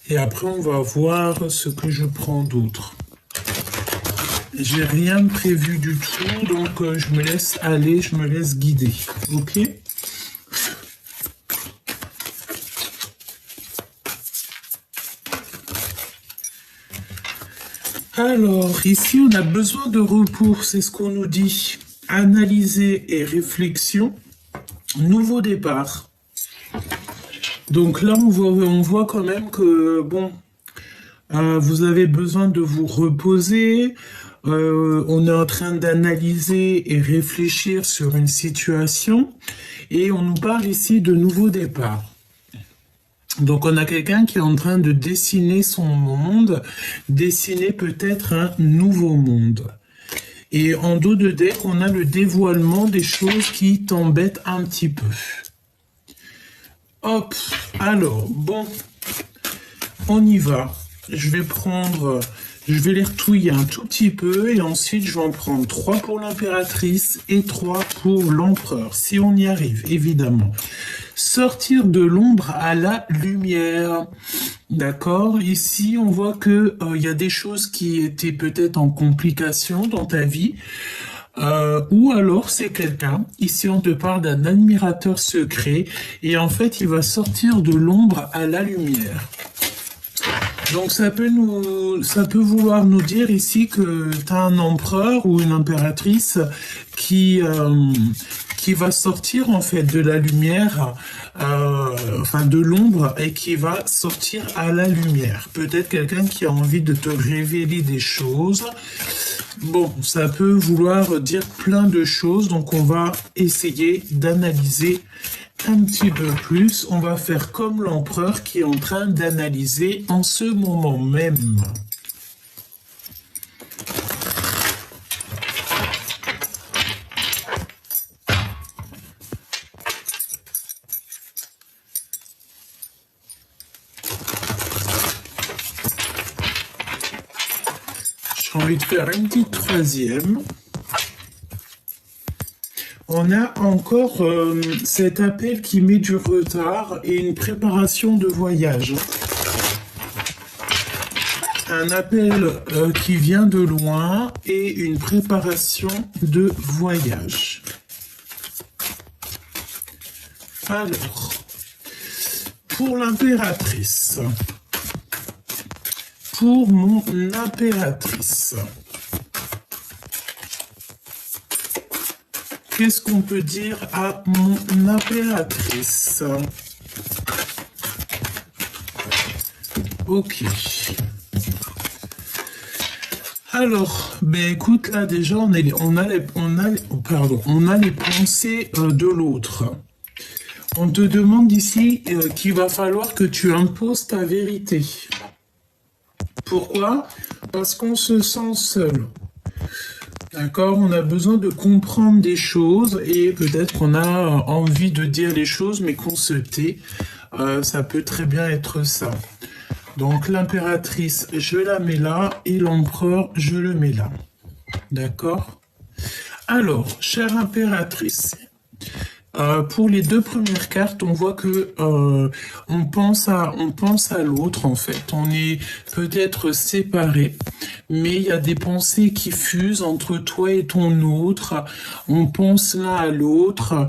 Et après, on va voir ce que je prends d'autre. J'ai rien prévu du tout, donc je me laisse aller, je me laisse guider. Ok? Alors, ici, on a besoin de repos, c'est ce qu'on nous dit. Analyser et réflexion. Nouveau départ. Donc là, on voit quand même que, bon, vous avez besoin de vous reposer. On est en train d'analyser et réfléchir sur une situation. Et on nous parle ici de nouveau départ. Donc on a quelqu'un qui est en train de dessiner son monde, dessiner peut-être un nouveau monde. Et en dos de deck, on a le dévoilement des choses qui t'embêtent un petit peu. Hop, alors, bon, on y va. Je vais les retouiller un tout petit peu et ensuite je vais en prendre 3 pour l'impératrice et 3 pour l'empereur, si on y arrive, évidemment. Sortir de l'ombre à la lumière. D'accord? Ici, on voit que y a des choses qui étaient peut-être en complication dans ta vie. Ou alors c'est quelqu'un, ici on te parle d'un admirateur secret, et en fait il va sortir de l'ombre à la lumière. Donc ça peut vouloir nous dire ici que tu as un empereur ou une impératrice qui va sortir en fait de la lumière, enfin de l'ombre, et qui va sortir à la lumière. Peut-être quelqu'un qui a envie de te révéler des choses. Bon, ça peut vouloir dire plein de choses, donc on va essayer d'analyser un petit peu plus. On va faire comme l'empereur qui est en train d'analyser en ce moment même. J'ai envie de faire une petite troisième. On a encore cet appel qui met du retard et une préparation de voyage. Un appel qui vient de loin et une préparation de voyage. Alors, pour l'impératrice. Pour mon impératrice. Qu'est-ce qu'on peut dire à mon impératrice? Ok. Alors, ben écoute, là déjà, on a les pensées de l'autre. On te demande ici qu'il va falloir que tu imposes ta vérité. Pourquoi? Parce qu'on se sent seul. D'accord? On a besoin de comprendre des choses et peut-être qu'on a envie de dire les choses mais qu'on se tait. Ça peut très bien être ça. Donc l'impératrice, je la mets là et l'empereur, je le mets là. D'accord? Alors, chère impératrice, pour les deux premières cartes, on voit que on pense à l'autre en fait. On est peut-être séparés, mais il y a des pensées qui fusent entre toi et ton autre. On pense l'un à l'autre,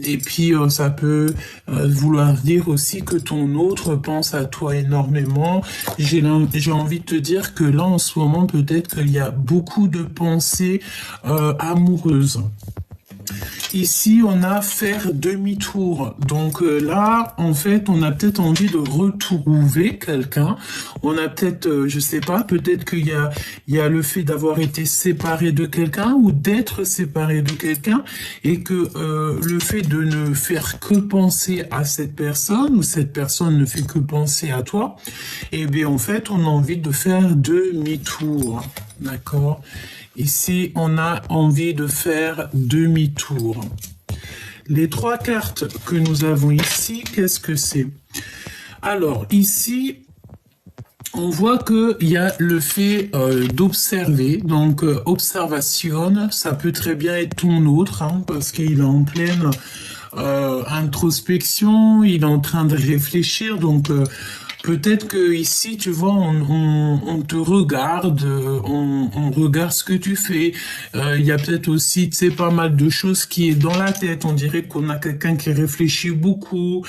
et puis ça peut vouloir dire aussi que ton autre pense à toi énormément. J'ai envie de te dire que là en ce moment peut-être qu'il y a beaucoup de pensées amoureuses. Ici, on a faire demi-tour. Donc là, en fait, on a peut-être envie de retrouver quelqu'un. On a peut-être, je sais pas, peut-être qu'il y a le fait d'avoir été séparé de quelqu'un ou d'être séparé de quelqu'un et que le fait de ne faire que penser à cette personne ou cette personne ne fait que penser à toi, eh bien, en fait, on a envie de faire demi-tour. D'accord ? Ici, on a envie de faire demi-tour. Les trois cartes que nous avons ici, qu'est-ce que c'est? Alors, ici, on voit qu'il y a le fait d'observer. Donc, observation, ça peut très bien être ton autre, hein, parce qu'il est en pleine introspection, il est en train de réfléchir, donc peut-être que ici, tu vois, on te regarde, on regarde ce que tu fais. Il y a peut-être aussi, tu sais, pas mal de choses qui est dans la tête. On dirait qu'on a quelqu'un qui réfléchit beaucoup,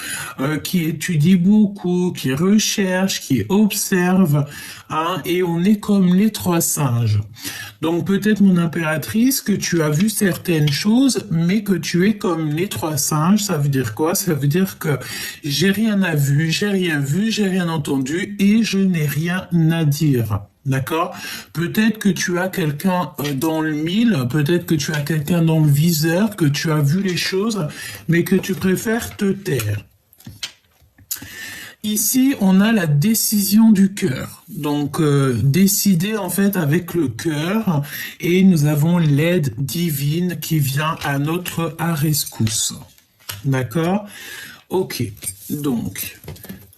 qui étudie beaucoup, qui recherche, qui observe, hein, et on est comme les trois singes. Donc peut-être mon impératrice que tu as vu certaines choses, mais que tu es comme les trois singes. Ça veut dire quoi? Ça veut dire que j'ai rien vu, j'ai rien entendu et je n'ai rien à dire. D'accord? Peut-être que tu as quelqu'un dans le mille, peut-être que tu as quelqu'un dans le viseur, que tu as vu les choses, mais que tu préfères te taire. Ici, on a la décision du cœur. Donc, décider en fait avec le cœur et nous avons l'aide divine qui vient à notre rescousse. D'accord? Ok. Donc,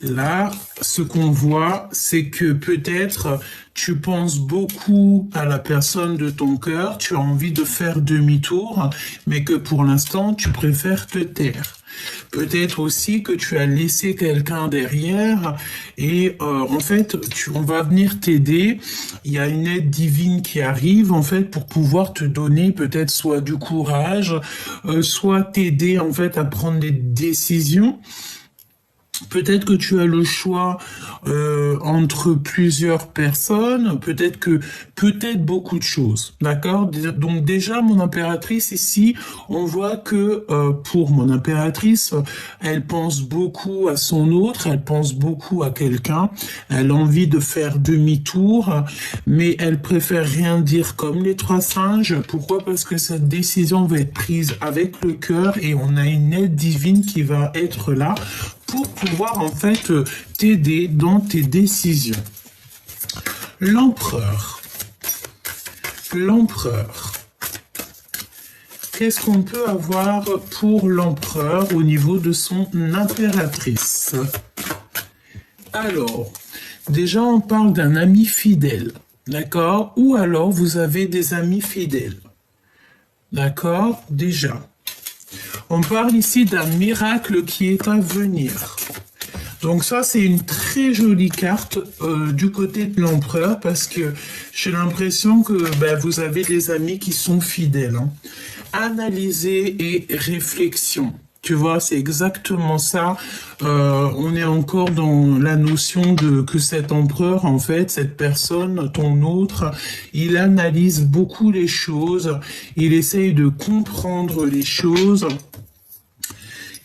là, ce qu'on voit, c'est que peut-être tu penses beaucoup à la personne de ton cœur, tu as envie de faire demi-tour, mais que pour l'instant, tu préfères te taire. Peut-être aussi que tu as laissé quelqu'un derrière et en fait, on va venir t'aider. Il y a une aide divine qui arrive en fait pour pouvoir te donner peut-être soit du courage, soit t'aider en fait à prendre des décisions. Peut-être que tu as le choix entre plusieurs personnes, peut-être beaucoup de choses, d'accord? Donc déjà, mon impératrice ici, on voit que pour mon impératrice, elle pense beaucoup à son autre, elle pense beaucoup à quelqu'un, elle a envie de faire demi-tour, mais elle préfère rien dire comme les trois singes. Pourquoi? Parce que cette décision va être prise avec le cœur et on a une aide divine qui va être là pour pouvoir en fait t'aider dans tes décisions. L'empereur. L'empereur. Qu'est-ce qu'on peut avoir pour l'empereur au niveau de son impératrice? Alors, déjà on parle d'un ami fidèle, d'accord? Ou alors vous avez des amis fidèles, d'accord? Déjà. On parle ici d'un miracle qui est à venir. Donc ça, c'est une très jolie carte du côté de l'empereur parce que j'ai l'impression que vous avez des amis qui sont fidèles. Hein. Analyser et réflexion. Tu vois, c'est exactement ça. On est encore dans la notion de que cet empereur, en fait, cette personne, ton autre, il analyse beaucoup les choses, il essaye de comprendre les choses.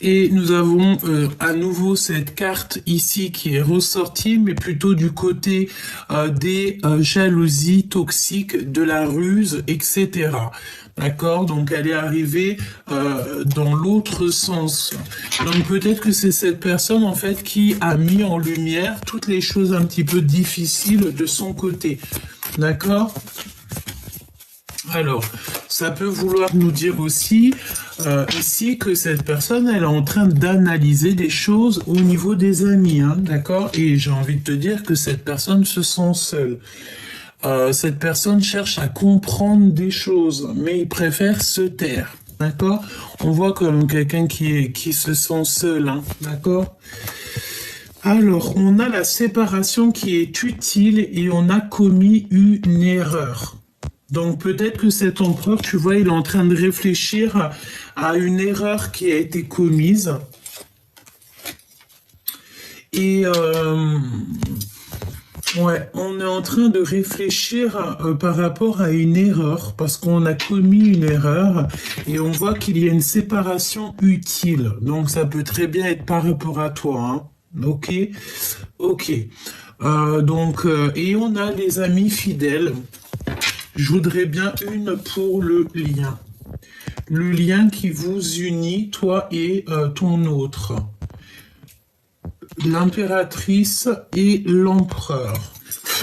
Et nous avons à nouveau cette carte ici qui est ressortie, mais plutôt du côté des jalousies toxiques, de la ruse, etc. D'accord? Donc elle est arrivée dans l'autre sens. Donc peut-être que c'est cette personne en fait qui a mis en lumière toutes les choses un petit peu difficiles de son côté. D'accord? Alors, ça peut vouloir nous dire aussi ici que cette personne, elle est en train d'analyser des choses au niveau des amis, hein, d'accord? Et j'ai envie de te dire que cette personne se sent seule. Cette personne cherche à comprendre des choses, mais il préfère se taire, d'accord? On voit comme quelqu'un qui se sent seul, hein, d'accord? Alors, on a la séparation qui est utile et on a commis une erreur. Donc peut-être que cet empereur, tu vois, il est en train de réfléchir à une erreur qui a été commise. Et ouais, on est en train de réfléchir par rapport à une erreur, parce qu'on a commis une erreur, et on voit qu'il y a une séparation utile. Donc ça peut très bien être par rapport à toi, hein. Ok, ok. Et on a les amis fidèles. Je voudrais bien une pour le lien. Le lien qui vous unit, toi et ton autre. L'impératrice et l'empereur.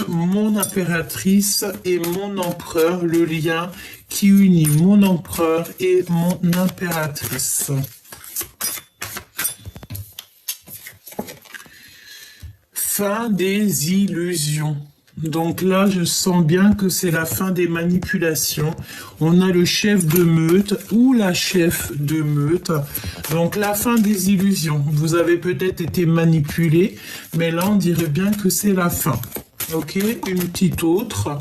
Mon impératrice et mon empereur, le lien qui unit mon empereur et mon impératrice. Fin des illusions. Donc là, je sens bien que c'est la fin des manipulations. On a le chef de meute ou la chef de meute. Donc la fin des illusions. Vous avez peut-être été manipulé, mais là, on dirait bien que c'est la fin. Ok, une petite autre.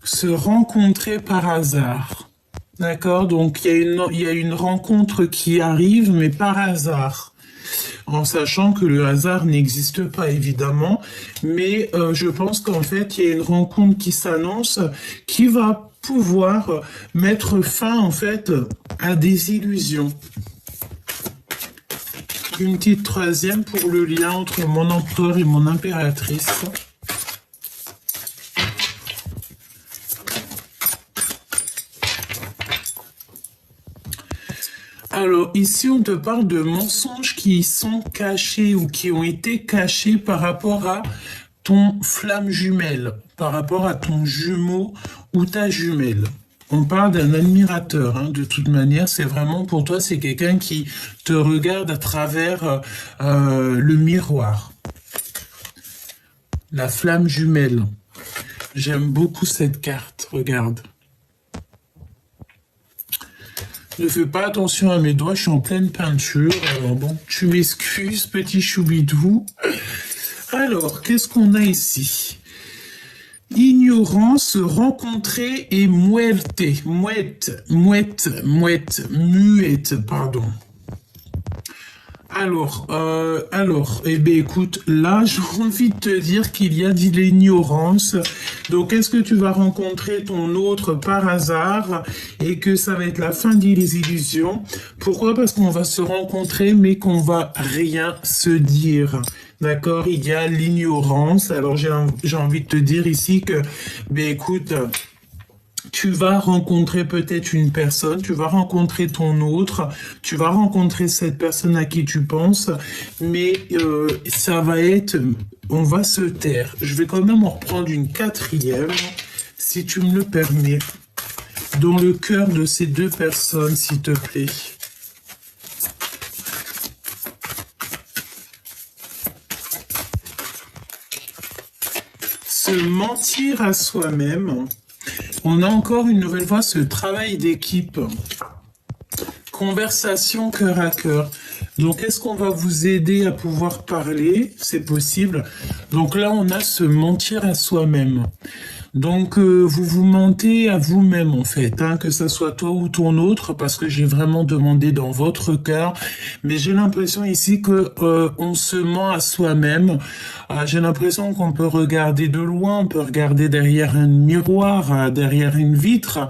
Se rencontrer par hasard. D'accord, donc il y a une rencontre qui arrive, mais par hasard. En sachant que le hasard n'existe pas évidemment, mais je pense qu'en fait il y a une rencontre qui s'annonce qui va pouvoir mettre fin en fait à des illusions. Une petite troisième pour le lien entre mon empereur et mon impératrice. Alors, ici, on te parle de mensonges qui sont cachés ou qui ont été cachés par rapport à ton flamme jumelle, par rapport à ton jumeau ou ta jumelle. On parle d'un admirateur, hein, de toute manière, c'est vraiment pour toi, c'est quelqu'un qui te regarde à travers le miroir. La flamme jumelle. J'aime beaucoup cette carte, regarde. Ne fais pas attention à mes doigts, je suis en pleine peinture. Alors bon, tu m'excuses, petit choubidou. Alors, qu'est-ce qu'on a ici? Ignorance, rencontrer et muerte, pardon. Alors, eh bien, écoute, là, j'ai envie de te dire qu'il y a de l'ignorance. Donc, est-ce que tu vas rencontrer ton autre par hasard et que ça va être la fin des illusions? Pourquoi? Parce qu'on va se rencontrer, mais qu'on va rien se dire. D'accord? Il y a l'ignorance. Alors, j'ai envie de te dire ici que, ben, écoute, tu vas rencontrer peut-être une personne, tu vas rencontrer ton autre, tu vas rencontrer cette personne à qui tu penses, mais ça va être, on va se taire. Je vais quand même en reprendre une quatrième, si tu me le permets, dans le cœur de ces deux personnes, s'il te plaît. Se mentir à soi-même. On a encore une nouvelle fois ce travail d'équipe. Conversation cœur à cœur. Donc, est-ce qu'on va vous aider à pouvoir parler? C'est possible. Donc là, on a se mentir à soi-même. Donc, vous vous mentez à vous-même, en fait, hein, que ça soit toi ou ton autre, parce que j'ai vraiment demandé dans votre cœur. Mais j'ai l'impression ici que on se ment à soi-même. J'ai l'impression qu'on peut regarder de loin, on peut regarder derrière un miroir, derrière une vitre,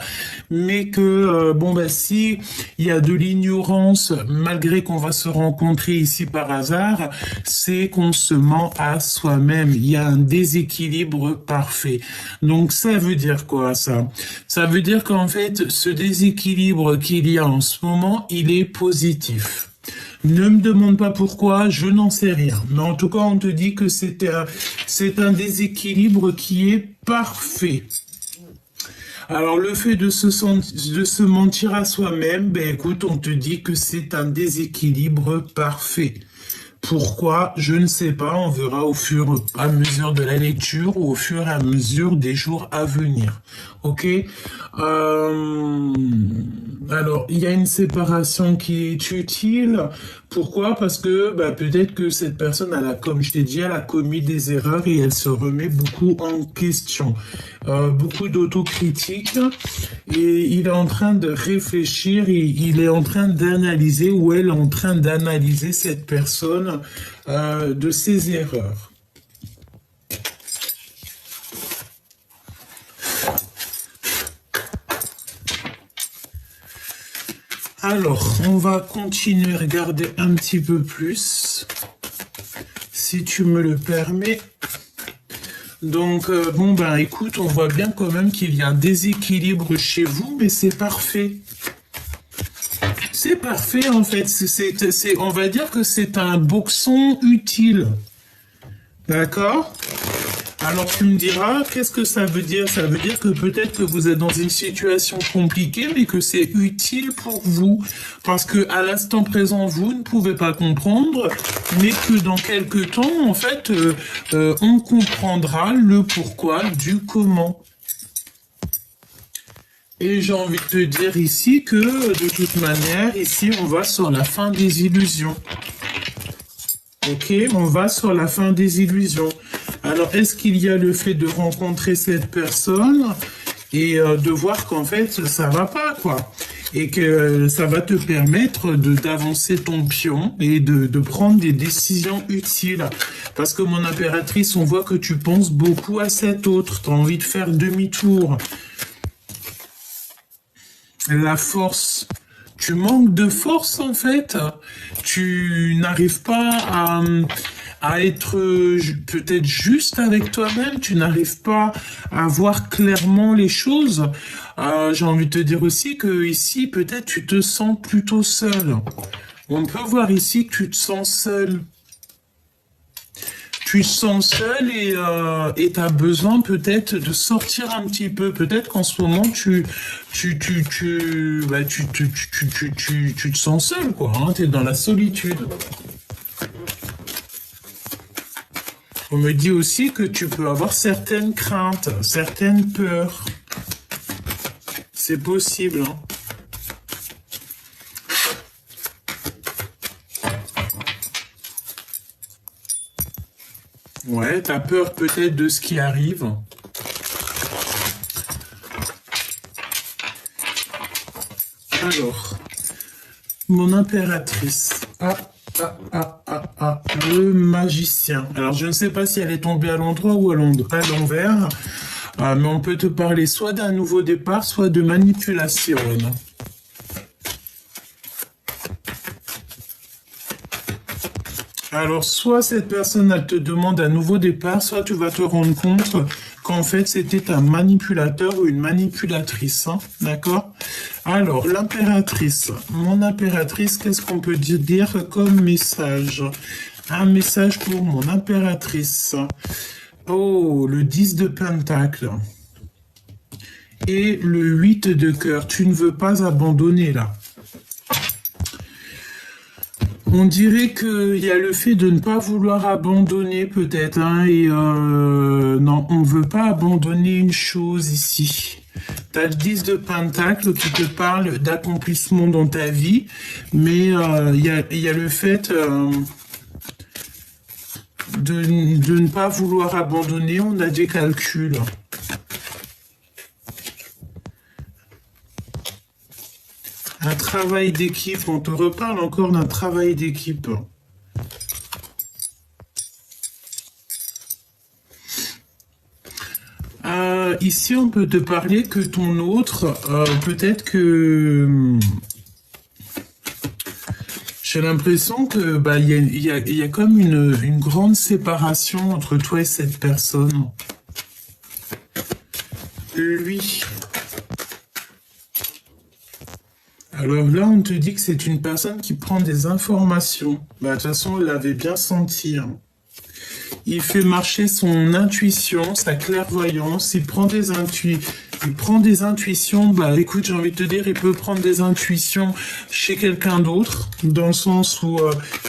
mais que, bon, bah, si il y a de l'ignorance, malgré qu'on va se rencontrer ici par hasard, c'est qu'on se ment à soi-même. Il y a un déséquilibre parfait. Donc ça veut dire quoi ça? Ça veut dire qu'en fait, ce déséquilibre qu'il y a en ce moment, il est positif. Ne me demande pas pourquoi, je n'en sais rien. Mais en tout cas, on te dit que c'est un déséquilibre qui est parfait. Alors, le fait de se mentir à soi-même, ben écoute, on te dit que c'est un déséquilibre parfait. Pourquoi? Je ne sais pas, on verra au fur et à mesure de la lecture ou au fur et à mesure des jours à venir. Ok? Alors, il y a une séparation qui est utile. Pourquoi? Parce que bah, peut-être que cette personne, comme je t'ai dit, elle a commis des erreurs et elle se remet beaucoup en question. Beaucoup d'autocritique. Et il est en train de réfléchir, il est en train d'analyser, ou elle est en train d'analyser cette personne de ses erreurs. Alors, on va continuer à regarder un petit peu plus, si tu me le permets. Donc, bon, ben écoute, on voit bien quand même qu'il y a un déséquilibre chez vous, mais c'est parfait. C'est parfait, en fait. On va dire que c'est un boxon utile. D'accord? Alors tu me diras, qu'est-ce que ça veut dire? Ça veut dire que peut-être que vous êtes dans une situation compliquée, mais que c'est utile pour vous. Parce que à l'instant présent, vous ne pouvez pas comprendre, mais que dans quelques temps, en fait, on comprendra le pourquoi du comment. Et j'ai envie de te dire ici que, de toute manière, ici, on va sur la fin des illusions. Ok, on va sur la fin des illusions. Alors, est-ce qu'il y a le fait de rencontrer cette personne et de voir qu'en fait, ça va pas, quoi. Et que ça va te permettre d'avancer ton pion et de prendre des décisions utiles. Parce que mon impératrice, on voit que tu penses beaucoup à cet autre. Tu as envie de faire demi-tour. La force. Tu manques de force en fait. Tu n'arrives pas à être peut-être juste avec toi-même. Tu n'arrives pas à voir clairement les choses. J'ai envie de te dire aussi que ici, peut-être tu te sens plutôt seul. On peut voir ici que tu te sens seul. Tu te sens seul et tu as besoin peut-être de sortir un petit peu. Peut-être qu'en ce moment, tu te sens seul, quoi. Hein, tu es dans la solitude. On me dit aussi que tu peux avoir certaines craintes, certaines peurs. C'est possible, hein. Ouais, t'as peur peut-être de ce qui arrive. Alors, mon impératrice. Le magicien. Alors, je ne sais pas si elle est tombée à l'endroit ou à l'envers, mais on peut te parler soit d'un nouveau départ, soit de manipulation. Alors, soit cette personne, elle te demande un nouveau départ, soit tu vas te rendre compte qu'en fait, c'était un manipulateur ou une manipulatrice. Hein, d'accord? Alors, l'impératrice. Mon impératrice, qu'est-ce qu'on peut dire comme message? Un message pour mon impératrice. Oh, le 10 de Pentacle. Et le 8 de cœur. Tu ne veux pas abandonner, là. On dirait qu'il y a le fait de ne pas vouloir abandonner peut-être, hein, et non, on ne veut pas abandonner une chose ici. Tu as le 10 de Pentacle qui te parle d'accomplissement dans ta vie, mais il y a le fait de ne pas vouloir abandonner, on a des calculs. Un travail d'équipe, on te reparle encore d'un travail d'équipe. Ici, on peut te parler que ton autre, peut-être que j'ai l'impression que il y a comme une grande séparation entre toi et cette personne. Lui. Alors là, on te dit que c'est une personne qui prend des informations. De toute façon, on l'avait bien senti. Hein. Il fait marcher son intuition, sa clairvoyance. Il prend des intuitions. Écoute, j'ai envie de te dire, il peut prendre des intuitions chez quelqu'un d'autre, dans le sens où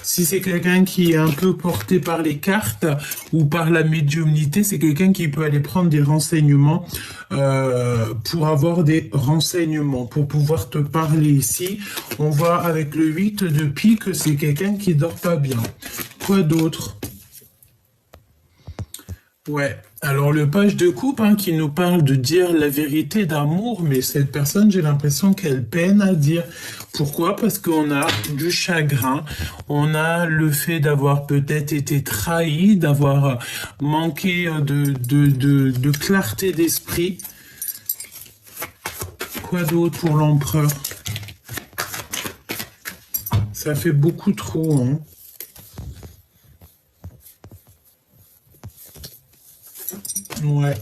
si c'est quelqu'un qui est un peu porté par les cartes ou par la médiumnité, c'est quelqu'un qui peut aller prendre des renseignements pour avoir des renseignements, pour pouvoir te parler ici. On voit avec le 8 de pique que c'est quelqu'un qui dort pas bien. Quoi d'autre? Ouais, alors le page de coupe qui nous parle de dire la vérité d'amour, mais cette personne, j'ai l'impression qu'elle peine à dire. Pourquoi? Parce qu'on a du chagrin, on a le fait d'avoir peut-être été trahi, d'avoir manqué de clarté d'esprit. Quoi d'autre pour l'empereur? Ça fait beaucoup trop, hein. Ouais.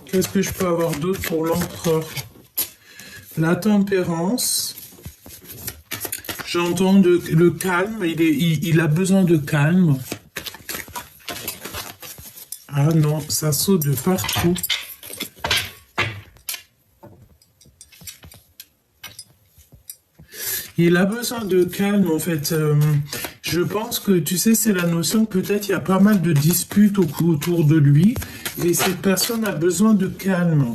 Qu'est-ce que je peux avoir d'autre pour l'empereur? La tempérance. J'entends le calme, il a besoin de calme. Ah non, ça saute de partout. Il a besoin de calme, en fait. Je pense que, tu sais, c'est la notion que peut-être il y a pas mal de disputes autour de lui. Et cette personne a besoin de calme.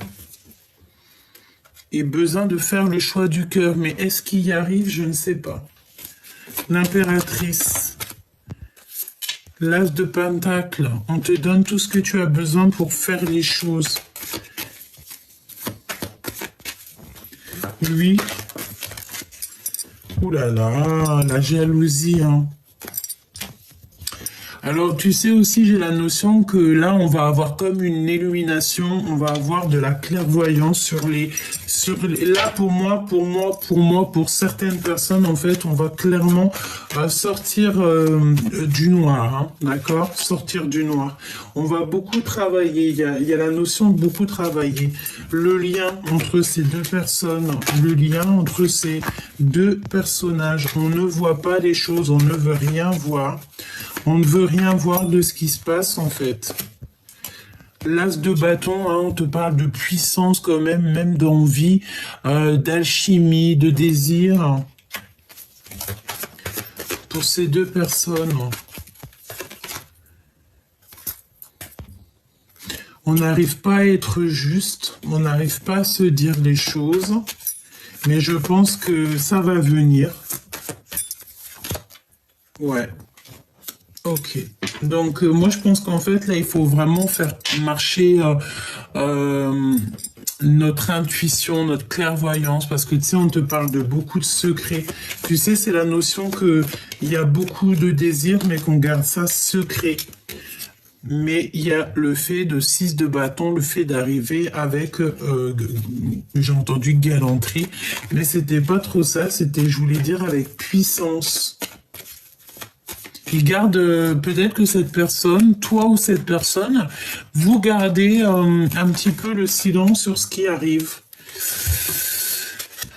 Et besoin de faire le choix du cœur. Mais est-ce qu'il y arrive? Je ne sais pas. L'impératrice. L'as de Pentacle. On te donne tout ce que tu as besoin pour faire les choses. Lui. Ouh là là, la jalousie, hein. Alors, tu sais aussi, j'ai la notion que là, on va avoir comme une illumination, on va avoir de la clairvoyance là, pour certaines personnes, en fait, on va clairement sortir du noir, hein, d'accord? Sortir du noir. On va beaucoup travailler, il y a la notion de beaucoup travailler. Le lien entre ces deux personnes, le lien entre ces deux personnages. On ne voit pas les choses, on ne veut rien voir. On ne veut rien voir de ce qui se passe, en fait. L'as de bâton, hein, on te parle de puissance quand même d'envie, d'alchimie, de désir. Pour ces deux personnes. On n'arrive pas à être juste, on n'arrive pas à se dire les choses, mais je pense que ça va venir. Ouais. Ok, donc moi je pense qu'en fait là il faut vraiment faire marcher notre intuition, notre clairvoyance, parce que tu sais on te parle de beaucoup de secrets. Tu sais c'est la notion que il y a beaucoup de désirs mais qu'on garde ça secret. Mais il y a le fait de 6 de bâton, le fait d'arriver avec, j'ai entendu galanterie, mais c'était pas trop ça, c'était je voulais dire avec puissance. Il garde peut-être que cette personne, toi ou cette personne, vous gardez un petit peu le silence sur ce qui arrive.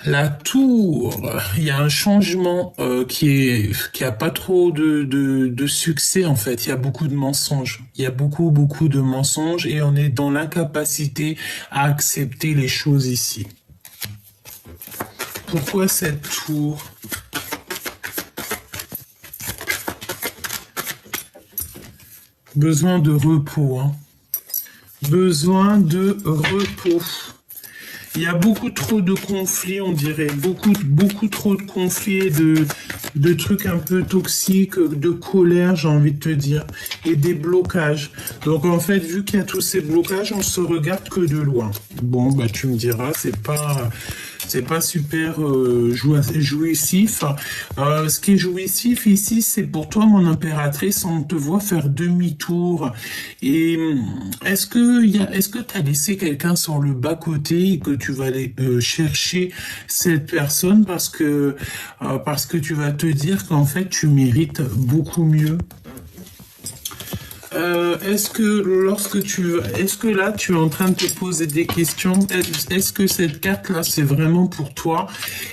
La tour, il y a un changement qui a pas trop de succès en fait. Il y a beaucoup de mensonges. Il y a beaucoup de mensonges et on est dans l'incapacité à accepter les choses ici. Pourquoi cette tour ? Besoin de repos, hein. Besoin de repos. Il y a beaucoup trop de conflits, on dirait. Beaucoup trop de conflits et de trucs un peu toxiques, de colère, j'ai envie de te dire. Et des blocages. Donc en fait, vu qu'il y a tous ces blocages, on se regarde que de loin. Bon, bah tu me diras, c'est pas super jouissif. Ce qui est jouissif ici, c'est pour toi, mon impératrice, on te voit faire demi-tour. Et est-ce que tu as laissé quelqu'un sur le bas-côté et que tu vas aller chercher cette personne parce que tu vas te dire qu'en fait, tu mérites beaucoup mieux? Est-ce que là tu es en train de te poser des questions? Est-ce que cette carte là c'est vraiment pour toi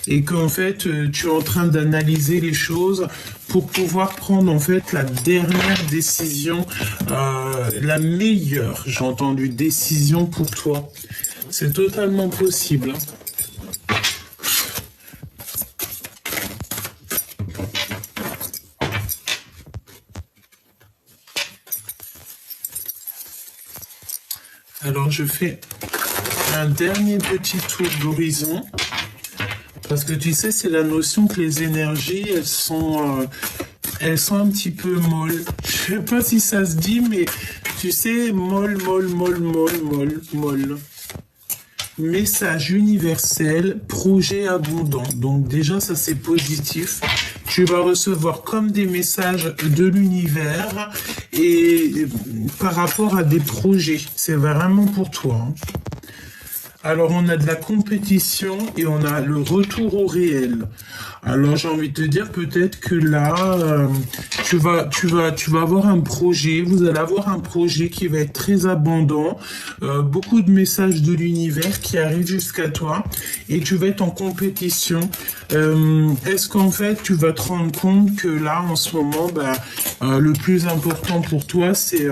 et qu'en fait tu es en train d'analyser les choses pour pouvoir prendre en fait la dernière décision, la meilleure, j'ai entendu, décision pour toi? C'est totalement possible, hein. Alors je fais un dernier petit tour d'horizon parce que tu sais c'est la notion que les énergies elles sont un petit peu molles. Je sais pas si ça se dit mais tu sais molle. Message universel, projet abondant. Donc déjà ça c'est positif. Tu vas recevoir comme des messages de l'univers et par rapport à des projets. C'est vraiment pour toi, hein. Alors, on a de la compétition et on a le retour au réel. Alors, j'ai envie de te dire peut-être que là, tu vas avoir un projet. Vous allez avoir un projet qui va être très abondant. Beaucoup de messages de l'univers qui arrivent jusqu'à toi et tu vas être en compétition. Est-ce qu'en fait, tu vas te rendre compte que là, en ce moment, le plus important pour toi, c'est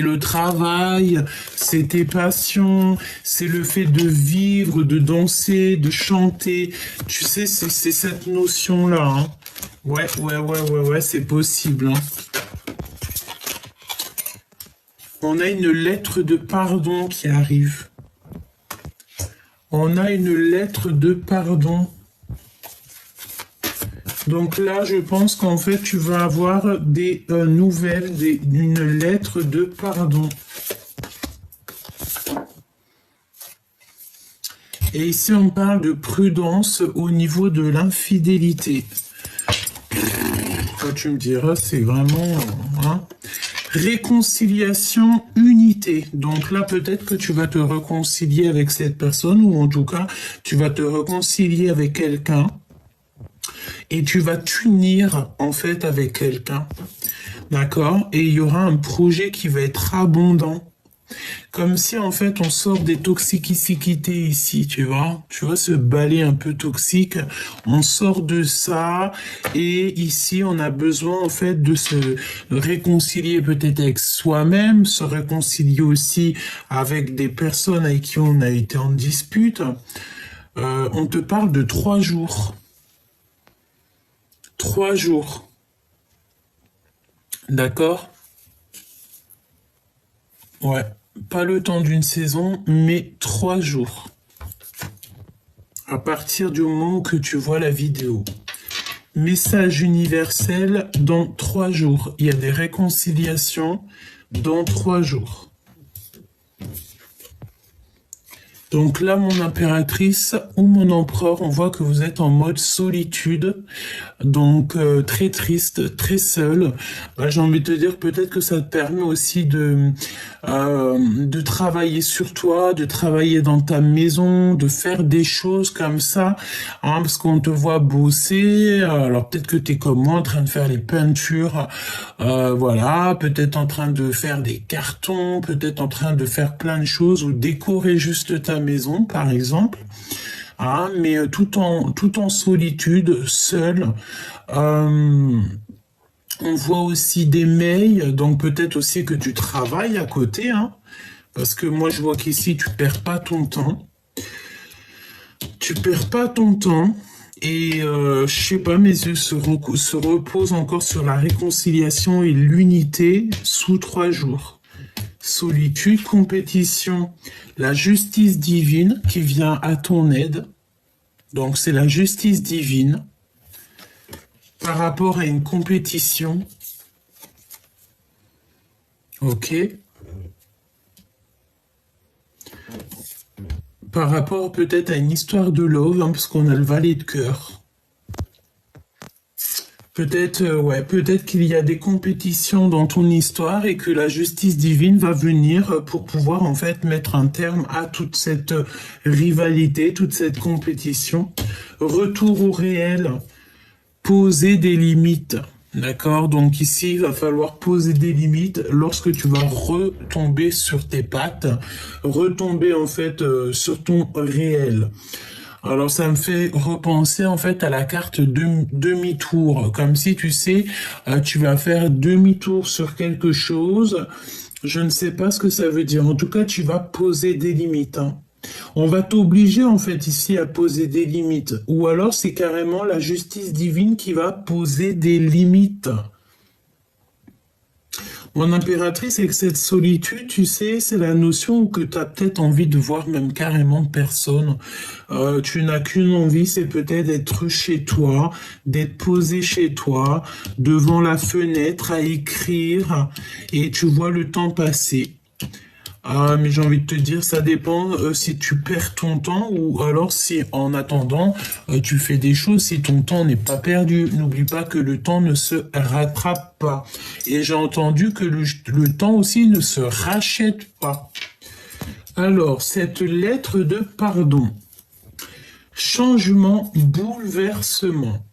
le travail, c'est tes passions, c'est le fait de vivre, de danser, de chanter. Tu sais, c'est cette notion-là. Hein. Ouais, c'est possible. Hein. On a une lettre de pardon qui arrive. On a une lettre de pardon. Donc là, je pense qu'en fait, tu vas avoir des nouvelles, une lettre de pardon. Et ici, on parle de prudence au niveau de l'infidélité. Quand tu me diras, c'est vraiment... Hein, réconciliation, unité. Donc là, peut-être que tu vas te réconcilier avec cette personne, ou en tout cas, tu vas te réconcilier avec quelqu'un. Et tu vas t'unir en fait avec quelqu'un, d'accord? Et il y aura un projet qui va être abondant. Comme si en fait on sort des toxicités ici, tu vois? Tu vois ce balai un peu toxique, on sort de ça et ici on a besoin en fait de se réconcilier peut-être avec soi-même, se réconcilier aussi avec des personnes avec qui on a été en dispute. On te parle de 3 jours. 3 jours. D'accord? Ouais. Pas le temps d'une saison, mais 3 jours. À partir du moment que tu vois la vidéo. Message universel dans 3 jours. Il y a des réconciliations dans 3 jours. Donc là, mon impératrice ou mon empereur, on voit que vous êtes en mode solitude, donc très triste, très seul. J'ai envie de te dire peut-être que ça te permet aussi de travailler sur toi, de travailler dans ta maison, de faire des choses comme ça, hein, parce qu'on te voit bosser. Alors peut-être que tu es comme moi en train de faire les peintures, voilà, peut-être en train de faire des cartons, peut-être en train de faire plein de choses ou décorer juste ta maison, par exemple. Ah, mais tout en solitude, seul. On voit aussi des mails, donc peut-être aussi que tu travailles à côté, hein, parce que moi je vois qu'ici tu perds pas ton temps. Tu perds pas ton temps. Et je sais pas, mes yeux se reposent encore sur la réconciliation et l'unité sous 3 jours. Solitude, compétition, la justice divine qui vient à ton aide. Donc c'est la justice divine par rapport à une compétition. Ok. Par rapport peut-être à une histoire de love, hein, parce qu'on a le valet de cœur. Peut-être, peut-être qu'il y a des compétitions dans ton histoire et que la justice divine va venir pour pouvoir en fait mettre un terme à toute cette rivalité, toute cette compétition. Retour au réel, poser des limites. D'accord? Donc ici, il va falloir poser des limites lorsque tu vas retomber sur tes pattes, retomber en fait sur ton réel. Alors ça me fait repenser en fait à la carte demi-tour, comme si tu sais, tu vas faire demi-tour sur quelque chose. Je ne sais pas ce que ça veut dire. En tout cas, tu vas poser des limites. Hein. On va t'obliger en fait ici à poser des limites. Ou alors c'est carrément la justice divine qui va poser des limites. Mon impératrice, avec cette solitude, tu sais, c'est la notion que tu as peut-être envie de voir même carrément personne. Tu n'as qu'une envie, c'est peut-être d'être chez toi, d'être posé chez toi, devant la fenêtre à écrire, et tu vois le temps passer. Ah, mais j'ai envie de te dire, ça dépend si tu perds ton temps ou alors si en attendant, tu fais des choses si ton temps n'est pas perdu. N'oublie pas que le temps ne se rattrape pas. Et j'ai entendu que le temps aussi ne se rachète pas. Alors, cette lettre de pardon. Changement, bouleversement.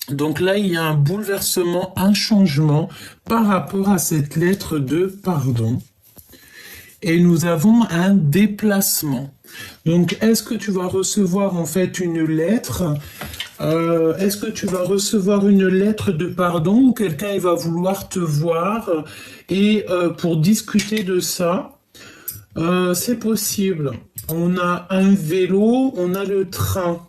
Donc là, il y a un bouleversement, un changement par rapport à cette lettre de pardon. Et nous avons un déplacement. Donc, est-ce que tu vas recevoir en fait une lettre est-ce que tu vas recevoir une lettre de pardon ou quelqu'un il va vouloir te voir et pour discuter de ça? C'est possible. On a un vélo, on a le train.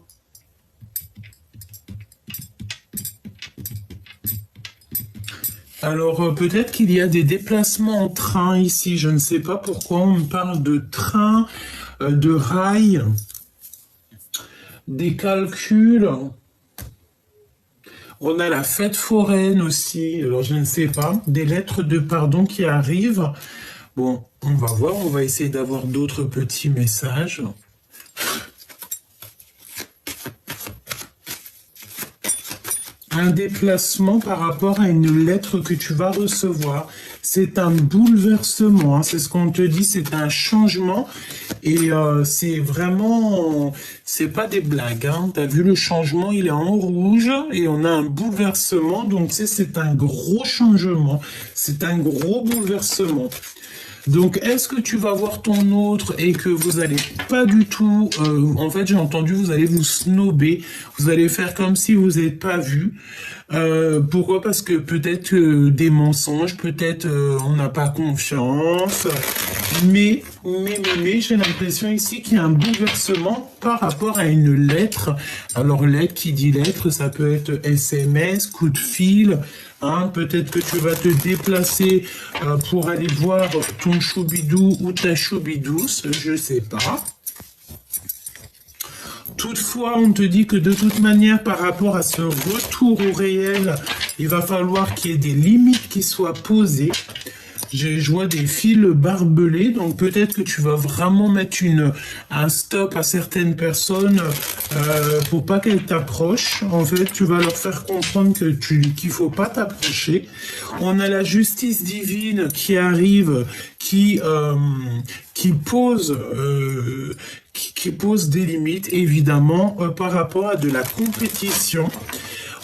Alors peut-être qu'il y a des déplacements en train ici. Je ne sais pas pourquoi on me parle de train, de rail, des calculs. On a la fête foraine aussi. Alors je ne sais pas. Des lettres de pardon qui arrivent. Bon, on va voir. On va essayer d'avoir d'autres petits messages. Un déplacement par rapport à une lettre que tu vas recevoir. C'est un bouleversement, hein, c'est ce qu'on te dit, c'est un changement. Et c'est vraiment, c'est pas des blagues. Hein. Tu as vu le changement, il est en rouge et on a un bouleversement. Donc c'est un gros changement, c'est un gros bouleversement. Donc, est-ce que tu vas voir ton autre et que vous allez pas du tout... en fait, j'ai entendu, vous allez vous snober. Vous allez faire comme si vous n'êtes pas vu. Pourquoi? Parce que peut-être des mensonges, peut-être on n'a pas confiance. Mais j'ai l'impression ici qu'il y a un bouleversement par rapport à une lettre. Alors, lettre, qui dit lettre, ça peut être SMS, coup de fil... Hein, peut-être que tu vas te déplacer pour aller voir ton choubidou ou ta choubidouce, je sais pas. Toutefois, on te dit que de toute manière, par rapport à ce retour au réel, il va falloir qu'il y ait des limites qui soient posées. Je vois des fils barbelés, donc peut-être que tu vas vraiment mettre un stop à certaines personnes pour pas qu'elles t'approchent. En fait, tu vas leur faire comprendre qu'il faut pas t'approcher. On a la justice divine qui arrive, qui pose des limites, évidemment, par rapport à de la compétition.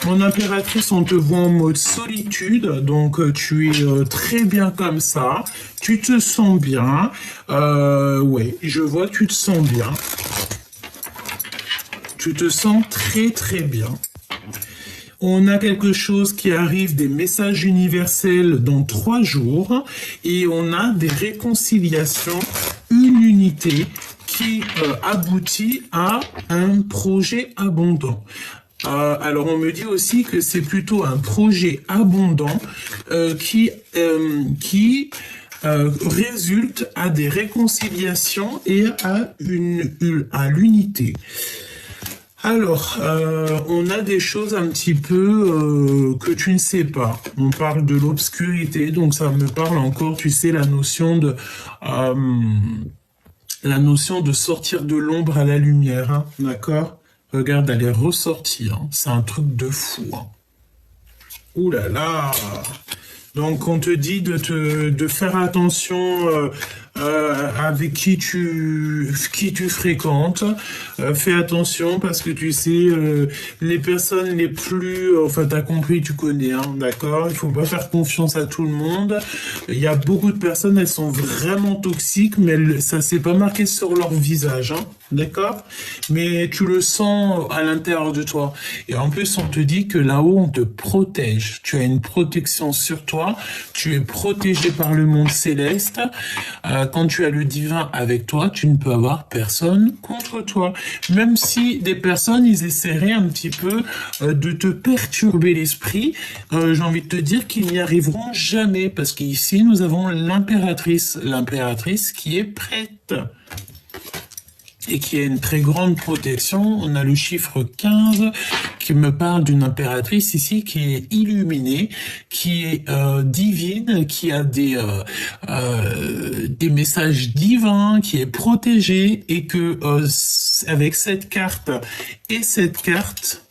Mon impératrice, on te voit en mode solitude, donc tu es très bien comme ça, tu te sens bien, ouais, je vois que tu te sens bien, tu te sens très très bien. On a quelque chose qui arrive, des messages universels dans 3 jours, et on a des réconciliations, une unité qui aboutit à un projet abondant. Alors on me dit aussi que c'est plutôt un projet abondant qui résulte à des réconciliations et à l'unité. Alors, on a des choses un petit peu que tu ne sais pas. On parle de l'obscurité, donc ça me parle encore, tu sais, la notion de sortir de l'ombre à la lumière, hein, d'accord? Regarde, elle est ressortie, hein. C'est un truc de fou. Hein. Ouh là là! Donc on te dit de faire attention avec qui tu fréquentes. Fais attention parce que tu sais, les personnes les plus... enfin, t'as compris, tu connais, hein, d'accord? Il faut pas faire confiance à tout le monde. Il y a beaucoup de personnes, elles sont vraiment toxiques, mais ça s'est pas marqué sur leur visage, hein, d'accord? Mais tu le sens à l'intérieur de toi. Et en plus, on te dit que là-haut, on te protège. Tu as une protection sur toi. Tu es protégé par le monde céleste. Quand tu as le divin avec toi, tu ne peux avoir personne contre toi. Même si des personnes, ils essaieraient un petit peu de te perturber l'esprit, j'ai envie de te dire qu'ils n'y arriveront jamais. Parce qu'ici, nous avons l'impératrice. L'impératrice qui est prête. Et qui a une très grande protection. On a le chiffre 15 qui me parle d'une impératrice ici qui est illuminée, qui est divine, qui a des messages divins, qui est protégée et que avec cette carte et cette carte,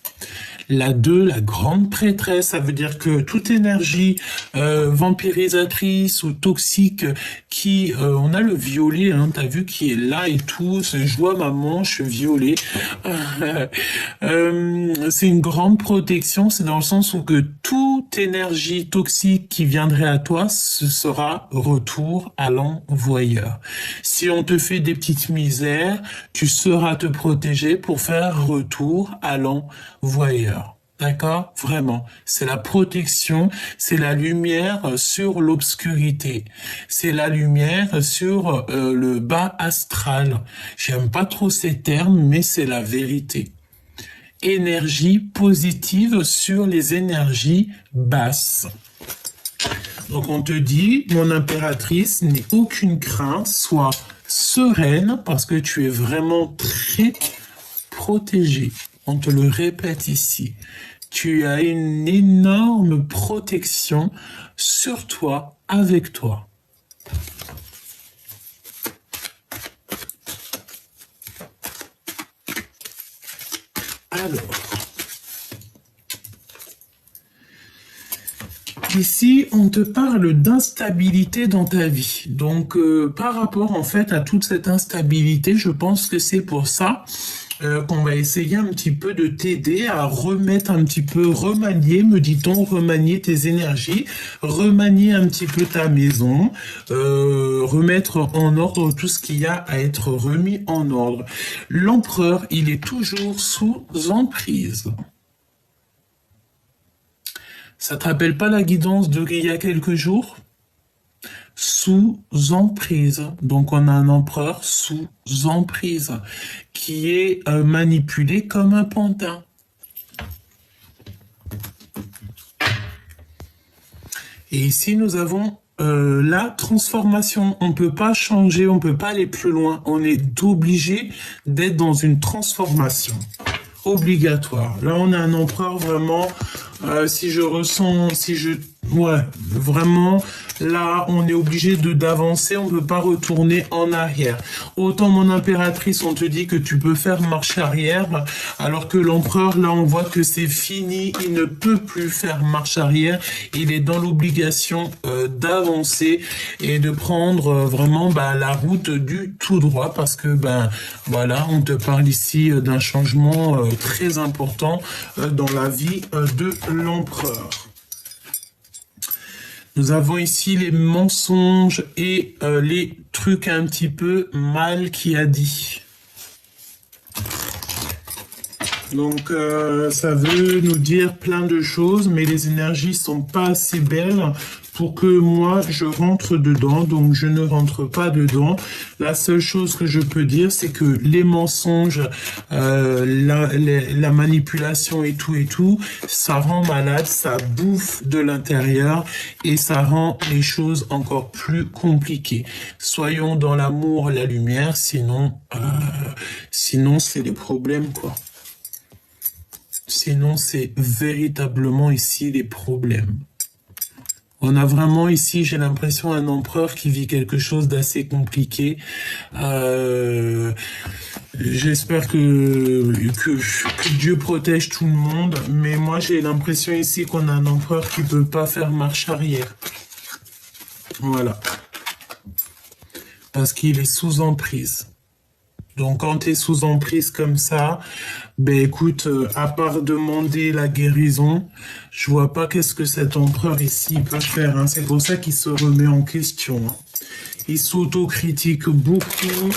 La 2, la grande prêtresse, ça veut dire que toute énergie vampirisatrice ou toxique qui... on a le violet, hein, t'as vu, qui est là et tout. Je vois ma manche violet. C'est une grande protection, c'est dans le sens où que toute énergie toxique qui viendrait à toi, ce sera retour à l'envoyeur. Si on te fait des petites misères, tu sauras te protéger pour faire retour à l'envoyeur. D'accord? Vraiment. C'est la protection, c'est la lumière sur l'obscurité. C'est la lumière sur le bas astral. J'aime pas trop ces termes, mais c'est la vérité. Énergie positive sur les énergies basses. Donc on te dit, mon impératrice, n'aie aucune crainte, sois sereine parce que tu es vraiment très protégée. On te le répète ici. Tu as une énorme protection sur toi, avec toi. Alors, ici, on te parle d'instabilité dans ta vie. Donc, par rapport en fait à toute cette instabilité, je pense que c'est pour ça qu'on va essayer un petit peu de t'aider à remettre un petit peu, remanier, me dit-on, remanier tes énergies, remanier un petit peu ta maison, remettre en ordre tout ce qu'il y a à être remis en ordre. L'empereur, il est toujours sous emprise. Ça te rappelle pas la guidance d'il y a quelques jours? Sous emprise. Donc on a un empereur sous emprise qui est manipulé comme un pantin. Et ici nous avons la transformation. On peut pas changer, on peut pas aller plus loin. On est obligé d'être dans une transformation obligatoire. Là on a un empereur vraiment... si je ressens, ouais, vraiment, là, on est obligé d'avancer, on peut pas retourner en arrière. Autant mon impératrice, on te dit que tu peux faire marche arrière, alors que l'empereur, là, on voit que c'est fini, il ne peut plus faire marche arrière, il est dans l'obligation d'avancer et de prendre vraiment la route du tout droit, parce que, voilà, on te parle ici d'un changement très important dans la vie de l'empereur. Nous avons ici les mensonges et les trucs un petit peu mal qui a dit. Donc ça veut nous dire plein de choses, mais les énergies sont pas assez belles pour que moi je rentre dedans, donc je ne rentre pas dedans. La seule chose que je peux dire, c'est que les mensonges, la manipulation et tout, ça rend malade, ça bouffe de l'intérieur et ça rend les choses encore plus compliquées. Soyons dans l'amour, la lumière, sinon c'est des problèmes, quoi. Sinon, c'est véritablement ici les problèmes. On a vraiment ici, j'ai l'impression, un empereur qui vit quelque chose d'assez compliqué. J'espère que Dieu protège tout le monde, mais moi j'ai l'impression ici qu'on a un empereur qui peut pas faire marche arrière. Voilà. Parce qu'il est sous emprise. Donc quand tu es sous emprise comme ça, écoute, à part demander la guérison, je vois pas qu'est-ce que cet empereur ici peut faire. Hein. C'est pour ça qu'il se remet en question. Hein. Il s'autocritique beaucoup.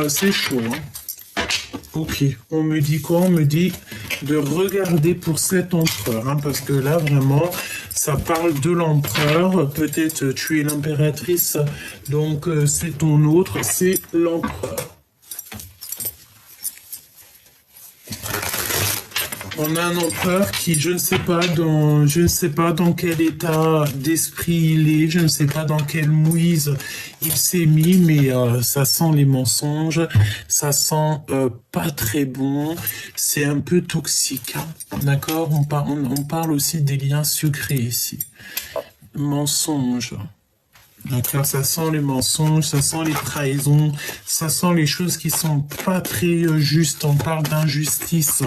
C'est chaud. Hein. Ok, on me dit quoi? On me dit de regarder pour cet empereur. Hein, parce que là, vraiment, ça parle de l'empereur. Peut-être tu es l'impératrice, donc c'est ton autre, c'est l'empereur. On a un empereur qui, je ne sais pas dans quel état d'esprit il est, je ne sais pas dans quelle mouise il s'est mis, mais ça sent les mensonges, ça sent pas très bon, c'est un peu toxique, hein, d'accord? On parle aussi des liens secrets ici. Mensonges. D'accord, ça sent les mensonges, ça sent les trahisons, ça sent les choses qui sont pas très justes, on parle d'injustice.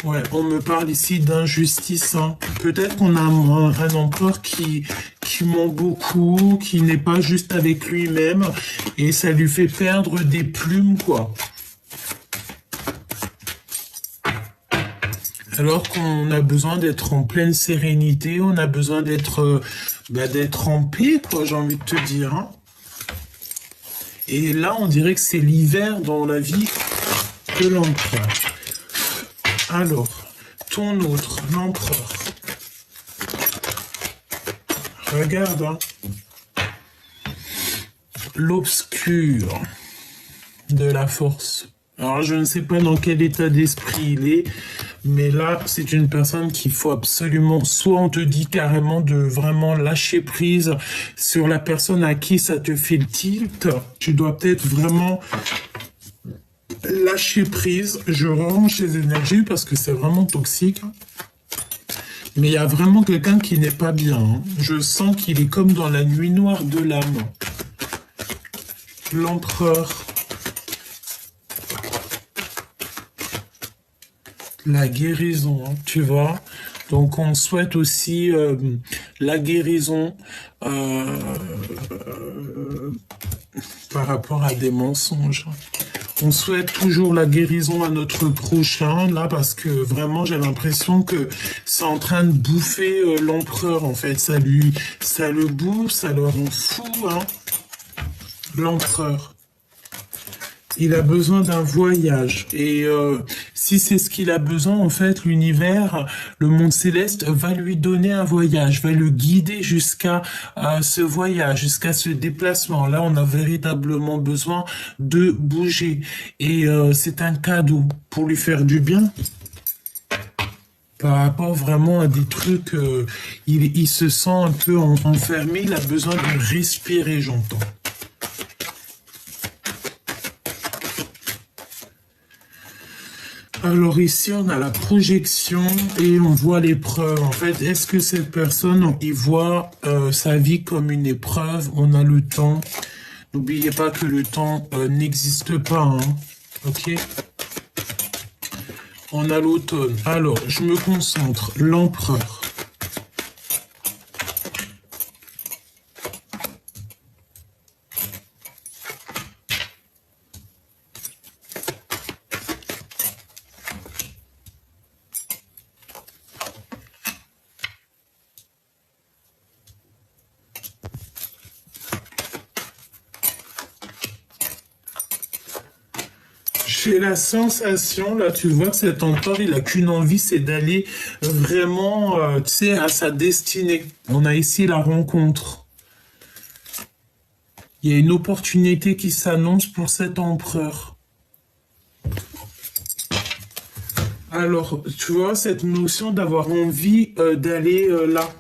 Ouais, on me parle ici d'injustice, hein. Peut-être qu'on a un empereur qui ment beaucoup, qui n'est pas juste avec lui-même, et ça lui fait perdre des plumes, quoi. Alors qu'on a besoin d'être en pleine sérénité, on a besoin d'être en paix, quoi, j'ai envie de te dire, hein. Et là, on dirait que c'est l'hiver dans la vie de l'empereur. Alors, ton autre, l'empereur. Regarde, hein. L'obscur de la force. Alors, je ne sais pas dans quel état d'esprit il est, mais là, c'est une personne qu'il faut absolument, soit on te dit carrément de vraiment lâcher prise sur la personne à qui ça te fait le tilt. Tu dois peut-être vraiment lâcher prise. Je range les énergies parce que c'est vraiment toxique. Mais il y a vraiment quelqu'un qui n'est pas bien, hein. Je sens qu'il est comme dans la nuit noire de l'âme. L'empereur. La guérison, hein, tu vois. Donc on souhaite aussi la guérison par rapport à des mensonges. On souhaite toujours la guérison à notre prochain, là, parce que vraiment, j'ai l'impression que c'est en train de bouffer l'empereur, en fait. Ça le bouffe, ça le rend fou, hein. L'empereur. Il a besoin d'un voyage. Et si c'est ce qu'il a besoin, en fait, l'univers, le monde céleste va lui donner un voyage, va le guider jusqu'à ce voyage, jusqu'à ce déplacement. Là, on a véritablement besoin de bouger. Et c'est un cadeau pour lui faire du bien. Par rapport vraiment à des trucs, il se sent un peu enfermé, il a besoin de respirer, j'entends. Alors ici, on a la projection et on voit l'épreuve. En fait, est-ce que cette personne, il voit sa vie comme une épreuve? On a le temps. N'oubliez pas que le temps n'existe pas, hein. Ok? On a l'automne. Alors, je me concentre. L'empereur. J'ai la sensation, là, tu vois, cet empereur, il a qu'une envie, c'est d'aller vraiment, tu sais, à sa destinée. On a ici la rencontre. Il y a une opportunité qui s'annonce pour cet empereur. Alors, tu vois, cette notion d'avoir envie d'aller là.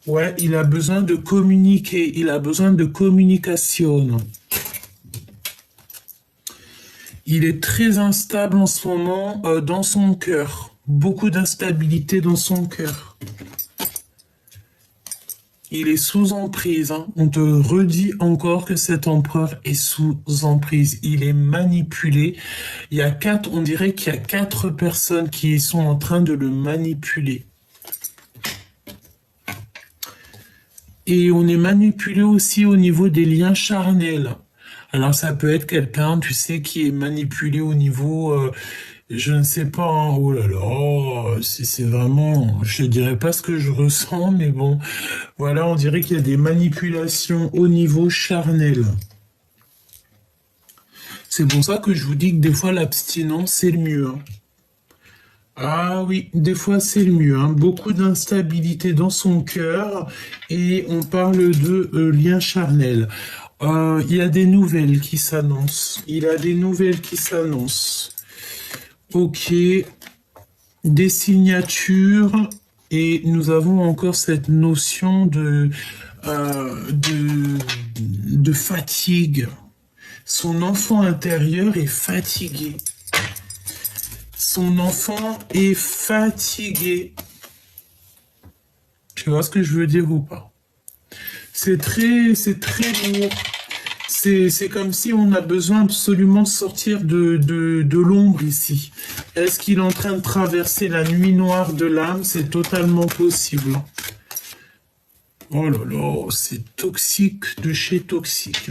Ouais, il a besoin de communiquer, il a besoin de communication. Il est très instable en ce moment dans son cœur. Beaucoup d'instabilité dans son cœur. Il est sous emprise, hein. On te redit encore que cet empereur est sous emprise. Il est manipulé. On dirait qu'il y a 4 personnes qui sont en train de le manipuler. Et on est manipulé aussi au niveau des liens charnels. Alors ça peut être quelqu'un, tu sais, qui est manipulé au niveau, je ne sais pas, hein, oh là là, c'est vraiment, je dirais pas ce que je ressens, mais bon, voilà, on dirait qu'il y a des manipulations au niveau charnel. C'est pour ça que je vous dis que des fois l'abstinence c'est le mieux, hein. Ah oui, des fois c'est le mieux, hein. Beaucoup d'instabilité dans son cœur et on parle de lien charnel. Il y a des nouvelles qui s'annoncent. Il a des nouvelles qui s'annoncent. Ok. Des signatures. Et nous avons encore cette notion de fatigue. Son enfant intérieur est fatigué. Son enfant est fatigué. Tu vois ce que je veux dire ou pas? C'est très lourd. C'est comme si on a besoin absolument de sortir de l'ombre ici. Est-ce qu'il est en train de traverser la nuit noire de l'âme? C'est totalement possible. Oh là là, c'est toxique de chez toxique.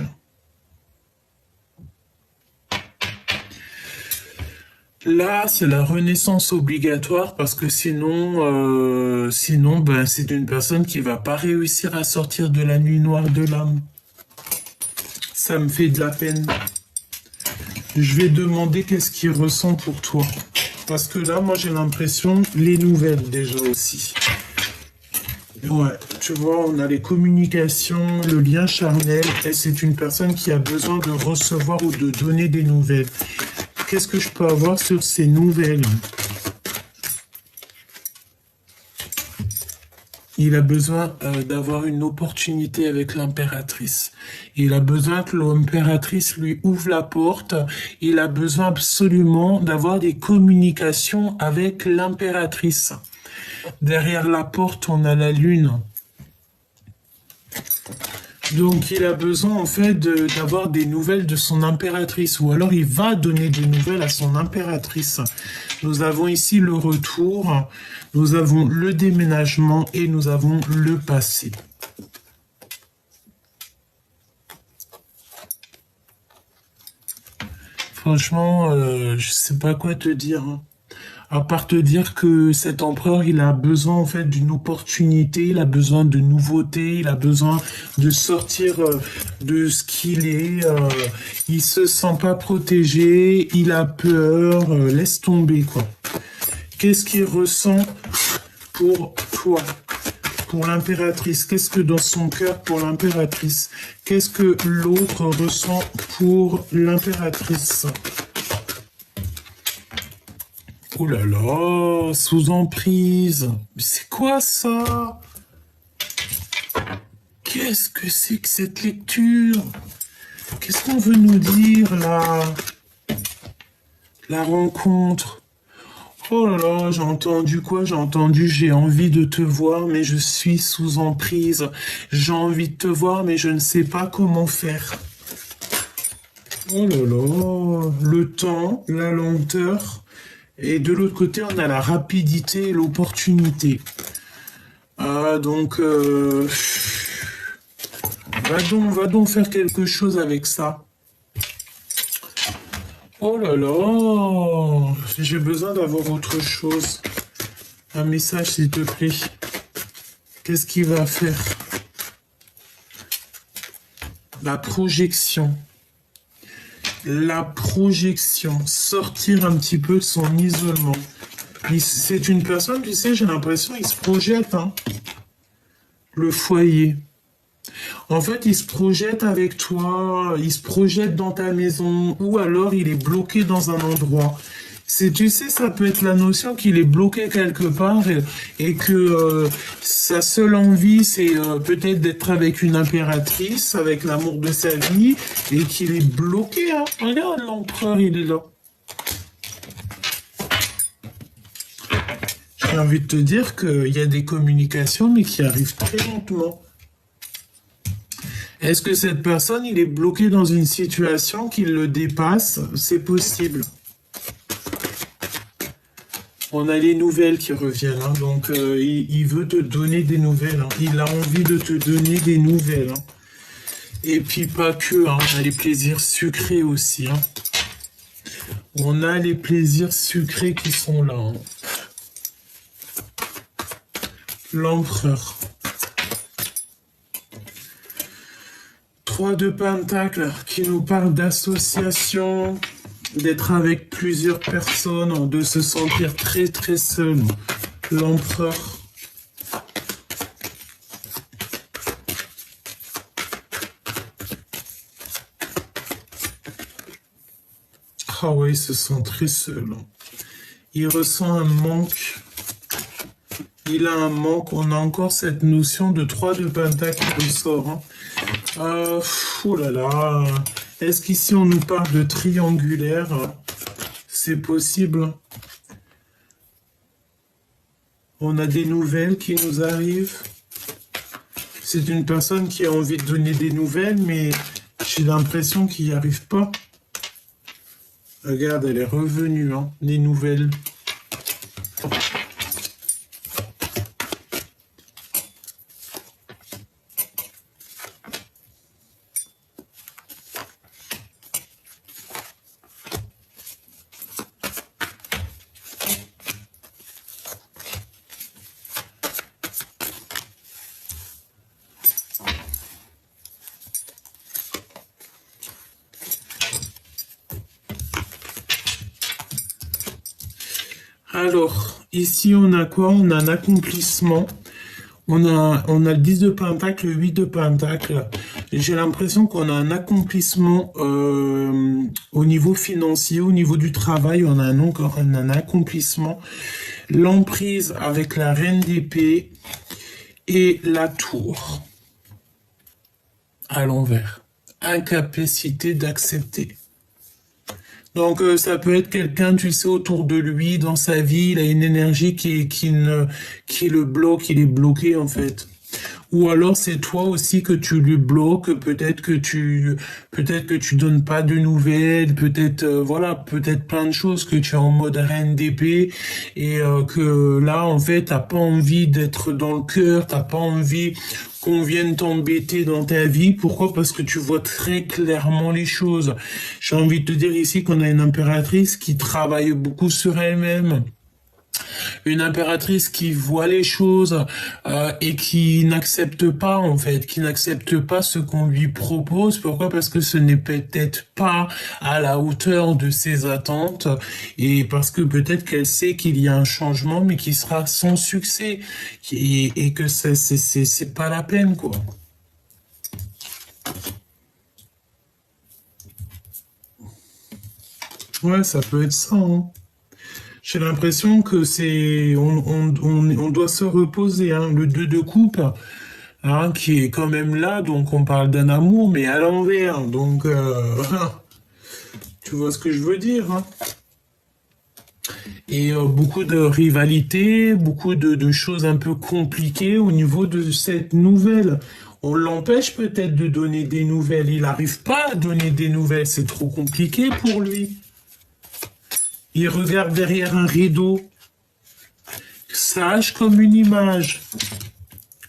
Là, c'est la renaissance obligatoire parce que sinon, ben, c'est une personne qui va pas réussir à sortir de la nuit noire de l'âme. Ça me fait de la peine. Je vais demander qu'est-ce qu'il ressent pour toi. Parce que là, moi, j'ai l'impression, les nouvelles déjà aussi. Ouais, tu vois, on a les communications, le lien charnel, et c'est une personne qui a besoin de recevoir ou de donner des nouvelles. Qu'est-ce que je peux avoir sur ces nouvelles? Il a besoin d'avoir une opportunité avec l'impératrice. Il a besoin que l'impératrice lui ouvre la porte. Il a besoin absolument d'avoir des communications avec l'impératrice. Derrière la porte, on a la lune. Donc il a besoin en fait d'avoir des nouvelles de son impératrice, ou alors il va donner des nouvelles à son impératrice. Nous avons ici le retour, nous avons le déménagement et nous avons le passé. Franchement, je sais pas quoi te dire, hein. À part te dire que cet empereur, il a besoin en fait d'une opportunité, il a besoin de nouveautés, il a besoin de sortir de ce qu'il est. Il se sent pas protégé, il a peur, laisse tomber quoi. Qu'est-ce qu'il ressent pour toi, pour l'impératrice? Qu'est-ce que dans son cœur pour l'impératrice? Qu'est-ce que l'autre ressent pour l'impératrice? Oh là là, sous emprise. Mais c'est quoi ça? Qu'est-ce que c'est que cette lecture? Qu'est-ce qu'on veut nous dire là? La rencontre. Oh là là, j'ai entendu quoi? J'ai entendu j'ai envie de te voir, mais je suis sous emprise. J'ai envie de te voir, mais je ne sais pas comment faire. Oh là là, le temps, la lenteur. Et de l'autre côté, on a la rapidité et l'opportunité. Donc, va donc faire quelque chose avec ça. Oh là là, j'ai besoin d'avoir autre chose. Un message, s'il te plaît. Qu'est-ce qu'il va faire? La projection. La projection, sortir un petit peu de son isolement. C'est une personne, tu sais, j'ai l'impression, il se projette, hein. Le foyer. En fait, il se projette avec toi, il se projette dans ta maison, ou alors il est bloqué dans un endroit. Tu sais, ça peut être la notion qu'il est bloqué quelque part et que sa seule envie, c'est peut-être d'être avec une impératrice, avec l'amour de sa vie, et qu'il est bloqué, hein. Regarde, l'empereur, il est là. J'ai envie de te dire qu'il y a des communications, mais qui arrivent très lentement. Est-ce que cette personne, il est bloqué dans une situation qui le dépasse? C'est possible. On a les nouvelles qui reviennent, hein. Donc il veut te donner des nouvelles, hein. Il a envie de te donner des nouvelles, hein. Et puis pas que, hein. On a les plaisirs sucrés aussi, hein. On a les plaisirs sucrés qui sont là, hein. L'empereur. 3 de Pentacles qui nous parle d'association, d'être avec plusieurs personnes, de se sentir très très seul. L'empereur. Ah ouais, il se sent très seul. Il ressent un manque. Il a un manque. On a encore cette notion de 3 de Pentacles qui ressort, hein. Oh là là. Est-ce qu'ici on nous parle de triangulaire? C'est possible. On a des nouvelles qui nous arrivent. C'est une personne qui a envie de donner des nouvelles, mais J'ai l'impression qu'il n'y arrive pas. Regarde, elle est revenue, hein, les nouvelles. Alors, ici, on a quoi? On a un accomplissement. On a le 10 de pentacle, le 8 de pentacle. J'ai l'impression qu'on a un accomplissement au niveau financier, au niveau du travail. On a encore un accomplissement. L'emprise avec la reine d'épée et la tour à l'envers. Incapacité d'accepter. Donc ça peut être quelqu'un, tu sais, autour de lui, dans sa vie, il a une énergie qui le bloque, il est bloqué en fait. Ou alors c'est toi aussi que tu lui bloques, peut-être que tu donnes pas de nouvelles, peut-être voilà, peut-être plein de choses que tu es en mode reine d'épée et que là en fait t'as pas envie d'être dans le cœur, t'as pas envie qu'on vienne t'embêter dans ta vie. Pourquoi? Parce que tu vois très clairement les choses. J'ai envie de te dire ici qu'on a une impératrice qui travaille beaucoup sur elle-même. Une impératrice qui voit les choses et qui n'accepte pas en fait, qui n'accepte pas ce qu'on lui propose. Pourquoi? Parce que ce n'est peut-être pas à la hauteur de ses attentes et parce que peut-être qu'elle sait qu'il y a un changement mais qui sera sans succès et que c'est pas la peine quoi. Ouais, ça peut être ça, hein. J'ai l'impression que on doit se reposer, hein. Le 2 de coupe, hein, qui est quand même là, donc on parle d'un amour, mais à l'envers. Donc, tu vois ce que je veux dire, hein. Et beaucoup de rivalité, beaucoup de choses un peu compliquées au niveau de cette nouvelle. On l'empêche peut-être de donner des nouvelles. Il n'arrive pas à donner des nouvelles, c'est trop compliqué pour lui. Il regarde derrière un rideau, sage comme une image,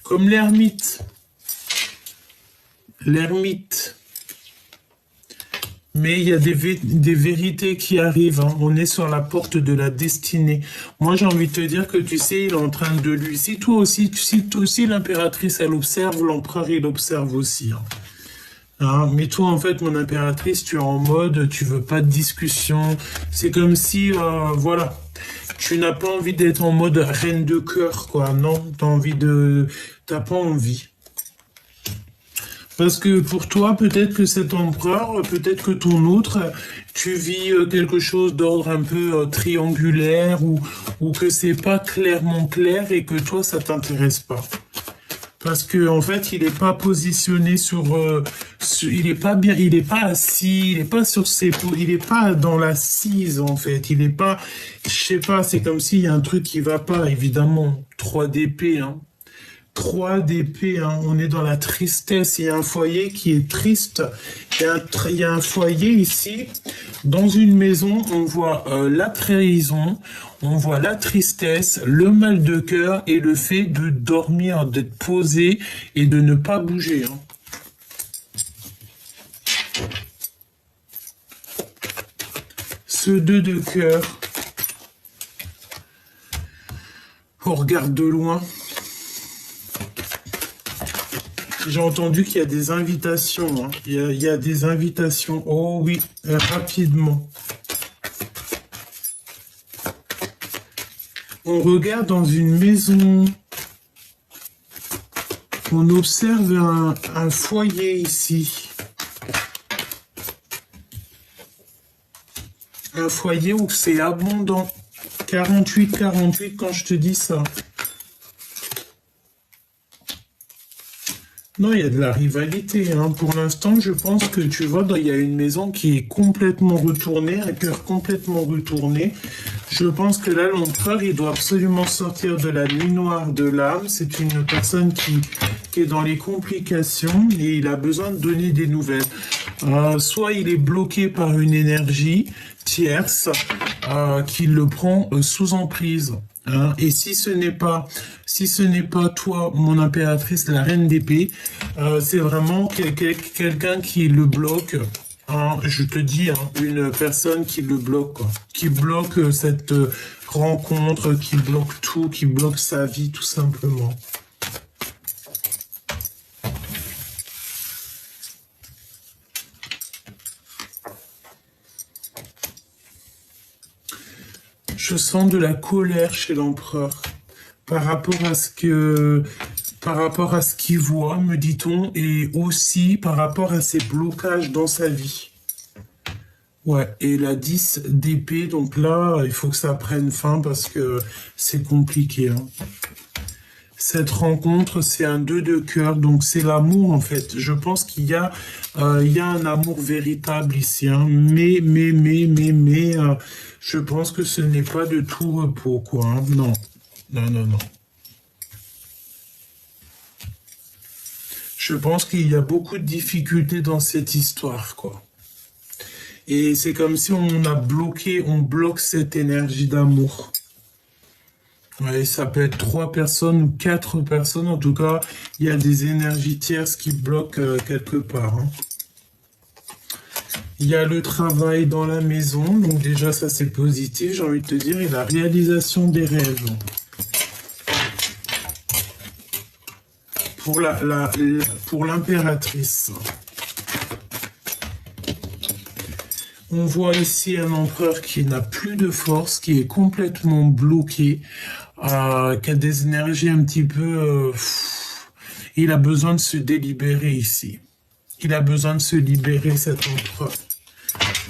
comme l'ermite. L'ermite. Mais il y a des vérités qui arrivent, hein. On est sur la porte de la destinée. Moi, j'ai envie de te dire que, tu sais, il est en train de lui. Si toi aussi l'impératrice, elle observe, l'empereur, il observe aussi, hein. Hein, mais toi, en fait, mon impératrice, tu es en mode, tu veux pas de discussion. C'est comme si, voilà, tu n'as pas envie d'être en mode reine de cœur, quoi. Non, t'as pas envie. Parce que pour toi, peut-être que cet empereur, peut-être que ton autre, tu vis quelque chose d'ordre un peu triangulaire ou que c'est pas clairement clair et que toi, ça t'intéresse pas. Parce que en fait, il n'est pas positionné il est pas bien, il est pas assis, il est pas sur il est pas dans l'assise en fait. Il est pas, je sais pas, c'est comme s'il y a un truc qui va pas. Évidemment, 3 d'épée, hein. 3 d'épée, hein. On est dans la tristesse. Il y a un foyer qui est triste. Il y a un foyer ici. Dans une maison, on voit la trahison, on voit la tristesse, le mal de cœur et le fait de dormir, d'être posé et de ne pas bouger, hein. Ce 2 de cœur, on regarde de loin. J'ai entendu qu'il y a des invitations, hein. Il y a des invitations. Oh oui, rapidement. On regarde dans une maison. On observe un foyer ici. Un foyer où c'est abondant. 48 quand je te dis ça. Non, il y a de la rivalité, hein. Pour l'instant, je pense que tu vois, il y a une maison qui est complètement retournée, un cœur complètement retourné. Je pense que là, l'empereur, il doit absolument sortir de la nuit noire de l'âme. C'est une personne qui est dans les complications et il a besoin de donner des nouvelles. soit il est bloqué par une énergie tierce qui le prend sous emprise. Hein. Et si ce n'est pas toi, mon impératrice, la reine d'épée, c'est vraiment quelqu'un qui le bloque. Hein, je te dis, hein, une personne qui le bloque, quoi. Qui bloque cette rencontre, qui bloque tout, qui bloque sa vie, tout simplement. Je sens de la colère chez l'empereur par rapport à ce qu'il voit, me dit-on, et aussi par rapport à ses blocages dans sa vie. Ouais, et la 10 d'épée, donc là, il faut que ça prenne fin parce que c'est compliqué. Hein. Cette rencontre, c'est un 2 de cœur, donc c'est l'amour en fait. Je pense qu'il y a un amour véritable ici, hein. Mais, je pense que ce n'est pas de tout repos, quoi. Hein. Non, non. Je pense qu'il y a beaucoup de difficultés dans cette histoire, quoi. Et c'est comme si on bloque cette énergie d'amour. Ouais, ça peut être 3 personnes ou 4 personnes. En tout cas, il y a des énergies tierces qui bloquent quelque part. Hein. Il y a le travail dans la maison. Donc déjà, ça c'est positif, j'ai envie de te dire. Et la réalisation des rêves. Pour l'impératrice. On voit ici un empereur qui n'a plus de force, qui est complètement bloqué, qui a des énergies un petit peu... il a besoin de se délibérer ici. Il a besoin de se libérer, cet empereur.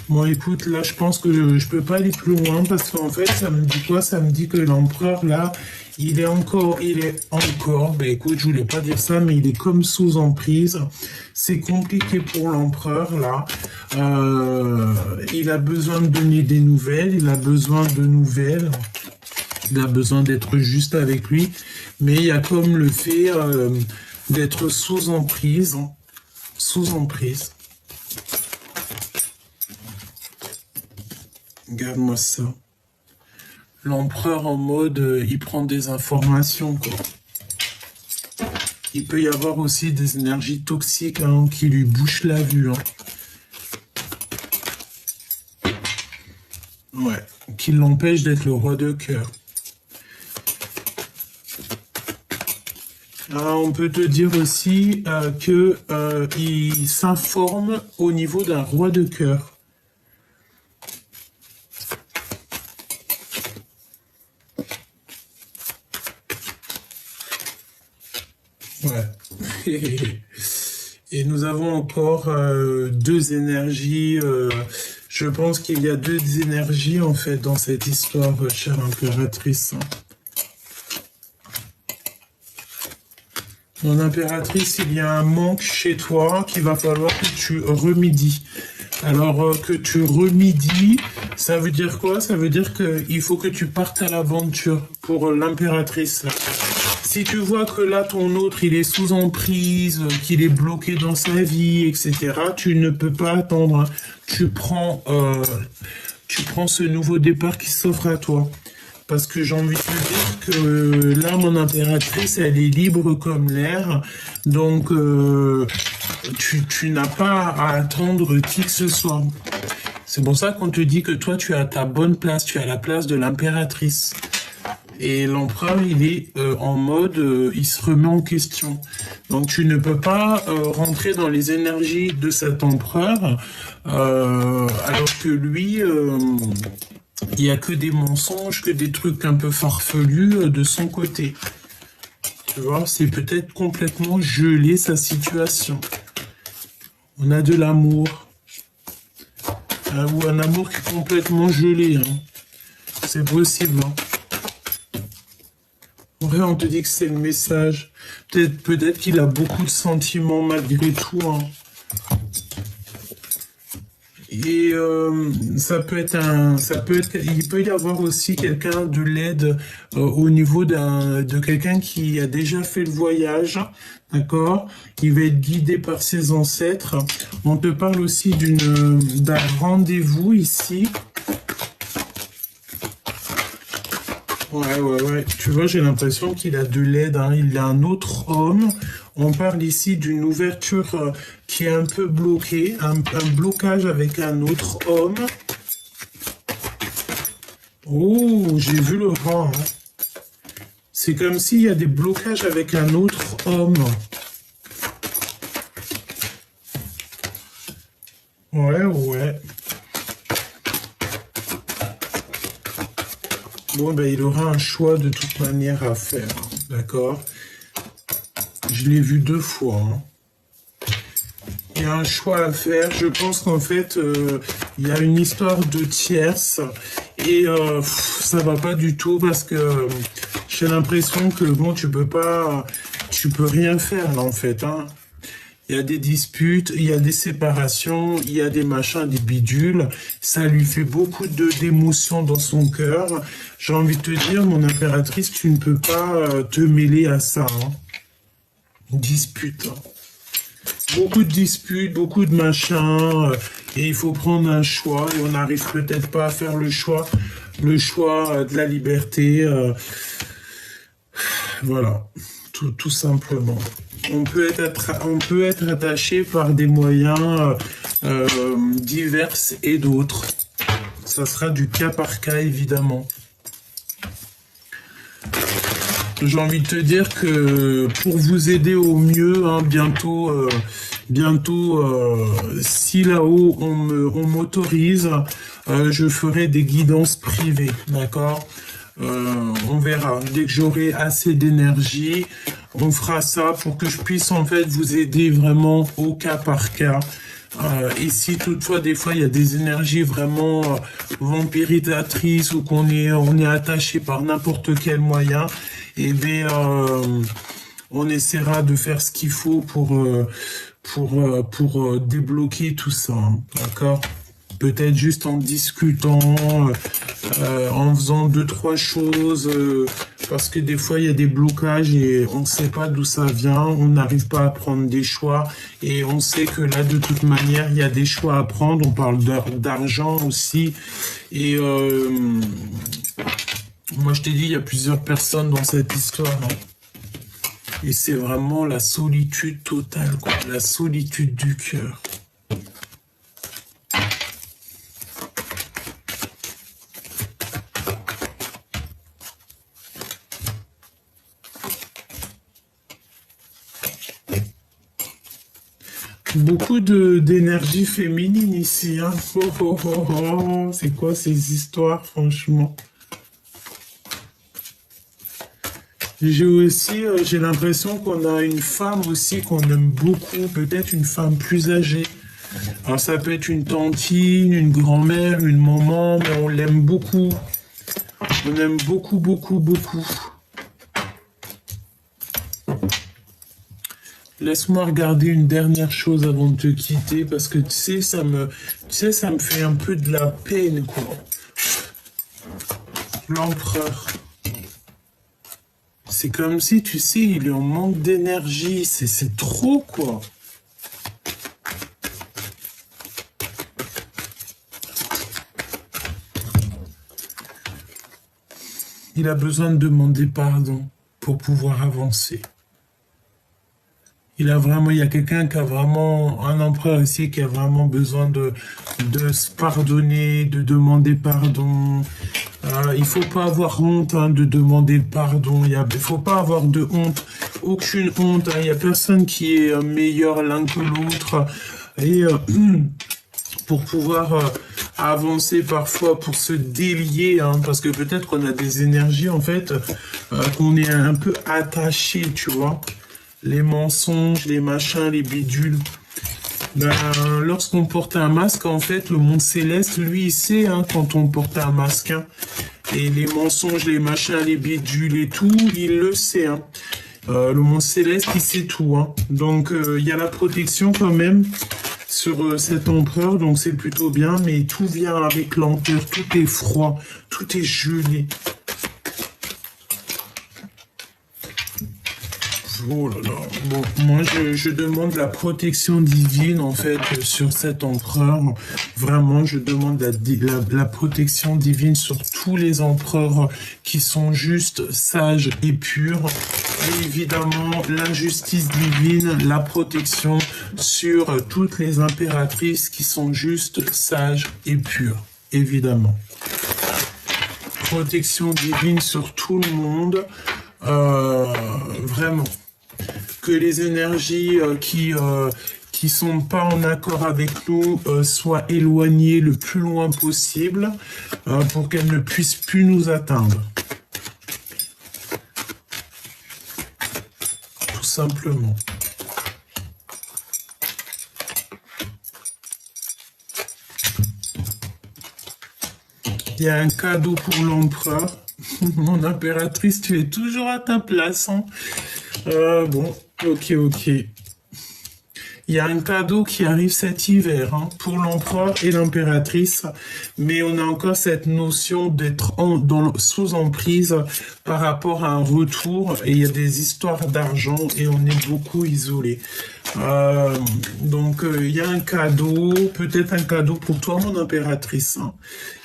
Bon, écoute, là, je pense que je peux pas aller plus loin parce qu'en fait, ça me dit quoi? Ça me dit que l'empereur, là, il est encore, ben écoute, je voulais pas dire ça, mais il est comme sous emprise. C'est compliqué pour l'empereur, là. Il a besoin de donner des nouvelles, il a besoin de nouvelles. Il a besoin d'être juste avec lui. Mais il y a comme le fait d'être sous emprise. Sous emprise. Regarde-moi ça. L'empereur en mode, il prend des informations, quoi. Il peut y avoir aussi des énergies toxiques hein, qui lui bouchent la vue. Hein. Ouais, qui l'empêchent d'être le roi de cœur. On peut te dire aussi qu'il s'informe au niveau d'un roi de cœur. Ouais. Et nous avons encore 2 énergies. Je pense qu'il y a 2 énergies en fait dans cette histoire, chère impératrice. Mon impératrice, il y a un manque chez toi qu'il va falloir que tu remédies. Alors que tu remédies, ça veut dire quoi? Ça veut dire qu'il faut que tu partes à l'aventure pour l'impératrice. Si tu vois que là, ton autre, il est sous emprise, qu'il est bloqué dans sa vie, etc., tu ne peux pas attendre. Hein. Tu prends ce nouveau départ qui s'offre à toi. Parce que j'ai envie de te dire que là, mon impératrice, elle est libre comme l'air. Donc, tu n'as pas à attendre qui que ce soit. C'est pour ça qu'on te dit que toi, tu as ta bonne place. Tu as la place de l'impératrice. Et l'empereur, il est en mode, il se remet en question. Donc tu ne peux pas rentrer dans les énergies de cet empereur, alors que lui, il n'y a que des mensonges, que des trucs un peu farfelus de son côté. Tu vois, c'est peut-être complètement gelé sa situation. On a de l'amour. Ou un amour qui est complètement gelé. Hein. C'est possible. Hein. En vrai, on te dit que c'est le message. Peut-être qu'il a beaucoup de sentiments malgré tout. Hein. Et il peut y avoir aussi quelqu'un de l'aide au niveau de quelqu'un qui a déjà fait le voyage, d'accord? Qui va être guidé par ses ancêtres. On te parle aussi d'un rendez-vous ici. Ouais. Tu vois, j'ai l'impression qu'il a de l'aide, hein. Il a un autre homme. On parle ici d'une ouverture qui est un peu bloquée, un blocage avec un autre homme. Oh, j'ai vu le rang, hein. C'est comme s'il y a des blocages avec un autre homme. Ouais. Bon, ben, il aura un choix de toute manière à faire, d'accord? Je l'ai vu 2 fois, hein. Il y a un choix à faire. Je pense qu'en fait, il y a une histoire de tierce et ça va pas du tout parce que j'ai l'impression que bon, tu peux rien faire là en fait, hein. Il y a des disputes, il y a des séparations, il y a des machins, des bidules. Ça lui fait beaucoup d'émotions dans son cœur. J'ai envie de te dire, mon impératrice, tu ne peux pas te mêler à ça, hein. Dispute, hein. Beaucoup de disputes, beaucoup de machins, et il faut prendre un choix, et on n'arrive peut-être pas à faire le choix de la liberté. Voilà, tout simplement. On peut être attaché par des moyens divers et d'autres. Ça sera du cas par cas, évidemment. J'ai envie de te dire que pour vous aider au mieux, hein, bientôt, si là-haut on m'autorise, je ferai des guidances privées, d'accord? On verra. Dès que j'aurai assez d'énergie, on fera ça pour que je puisse en fait vous aider vraiment au cas par cas. Et si toutefois des fois il y a des énergies vraiment vampirisatrices ou on est attaché par n'importe quel moyen, et bien on essaiera de faire ce qu'il faut pour débloquer tout ça, hein, d'accord? Peut-être juste en discutant, en faisant 2-3 choses, parce que des fois il y a des blocages et on ne sait pas d'où ça vient, on n'arrive pas à prendre des choix et on sait que là de toute manière il y a des choix à prendre, on parle d'argent aussi et moi je t'ai dit il y a plusieurs personnes dans cette histoire, hein. Et c'est vraiment la solitude totale, quoi, la solitude du cœur. Beaucoup d'énergie féminine ici, hein. Oh. C'est quoi ces histoires, franchement? J'ai l'impression qu'on a une femme aussi qu'on aime beaucoup, peut-être une femme plus âgée. Alors ça peut être une tantine, une grand-mère, une maman, mais on l'aime beaucoup. On aime beaucoup. Laisse-moi regarder une dernière chose avant de te quitter, parce que tu sais, ça me fait un peu de la peine, quoi. L'empereur. C'est comme si, tu sais, il est en manque d'énergie. C'est trop, quoi. Il a besoin de demander pardon pour pouvoir avancer. Il y a quelqu'un qui a vraiment, un empereur ici qui a vraiment besoin de se pardonner, de demander pardon. Il faut pas avoir honte, hein, de demander le pardon. Il faut pas avoir de honte, aucune honte, hein. Il y a personne qui est meilleur l'un que l'autre. Et pour pouvoir avancer parfois, pour se délier, hein, parce que peut-être qu'on a des énergies en fait, qu'on est un peu attaché, tu vois. Les mensonges, les machins, les bidules. Ben, lorsqu'on porte un masque, en fait, le monde céleste, lui, il sait, hein, quand on porte un masque, hein. Et les mensonges, les machins, les bidules et tout, il le sait, hein. Le monde céleste, il sait tout, hein. Donc, il y a la protection quand même. sur cet empereur, donc c'est plutôt bien, mais tout vient avec lenteur, tout est froid, tout est gelé. Oh là là. Bon, moi je demande la protection divine en fait sur cet empereur. Vraiment, je demande la protection divine sur tous les empereurs qui sont juste sages et purs. Et évidemment, l'injustice divine, la protection sur toutes les impératrices qui sont juste sages et pures, évidemment. Protection divine sur tout le monde, vraiment. Que les énergies qui sont pas en accord avec nous soient éloignées le plus loin possible pour qu'elles ne puissent plus nous atteindre. Tout simplement. Il y a un cadeau pour l'empereur. Mon impératrice, tu es toujours à ta place, hein. Bon, ok. Il y a un cadeau qui arrive cet hiver pour l'empereur et l'impératrice, mais on a encore cette notion d'être sous emprise par rapport à un retour, et il y a des histoires d'argent et on est beaucoup isolé. Donc il y a un cadeau, peut-être un cadeau pour toi mon impératrice,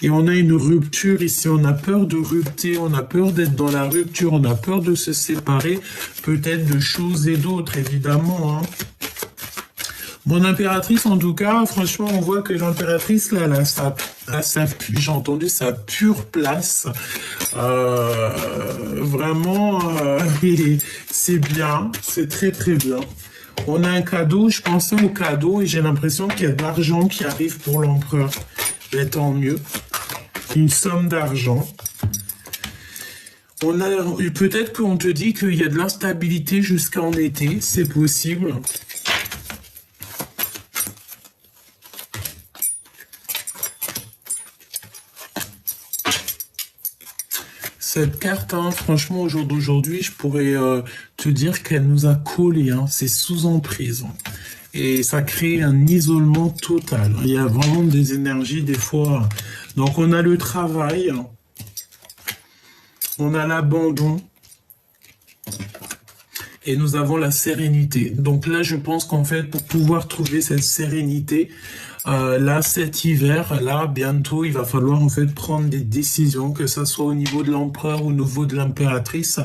et on a une rupture ici, on a peur de rupter, on a peur d'être dans la rupture, on a peur de se séparer, peut-être de choses et d'autres évidemment. Mon impératrice, en tout cas, franchement, on voit que l'impératrice, là, j'ai entendu sa pure place. Vraiment, c'est bien, c'est très très bien. On a un cadeau, je pensais au cadeau et j'ai l'impression qu'il y a de l'argent qui arrive pour l'empereur. Mais tant mieux. Une somme d'argent. Peut-être qu'on te dit qu'il y a de l'instabilité jusqu'en été, c'est possible. Cette carte, franchement, au jour d'aujourd'hui, je pourrais te dire qu'elle nous a collés, c'est sous emprise. Et ça crée un isolement total. Il y a vraiment des énergies, des fois. Donc, on a le travail, on a l'abandon, et nous avons la sérénité. Donc là, je pense qu'en fait, pour pouvoir trouver cette sérénité, là, cet hiver, là, bientôt, il va falloir en fait prendre des décisions, que ce soit au niveau de l'empereur ou au niveau de l'impératrice.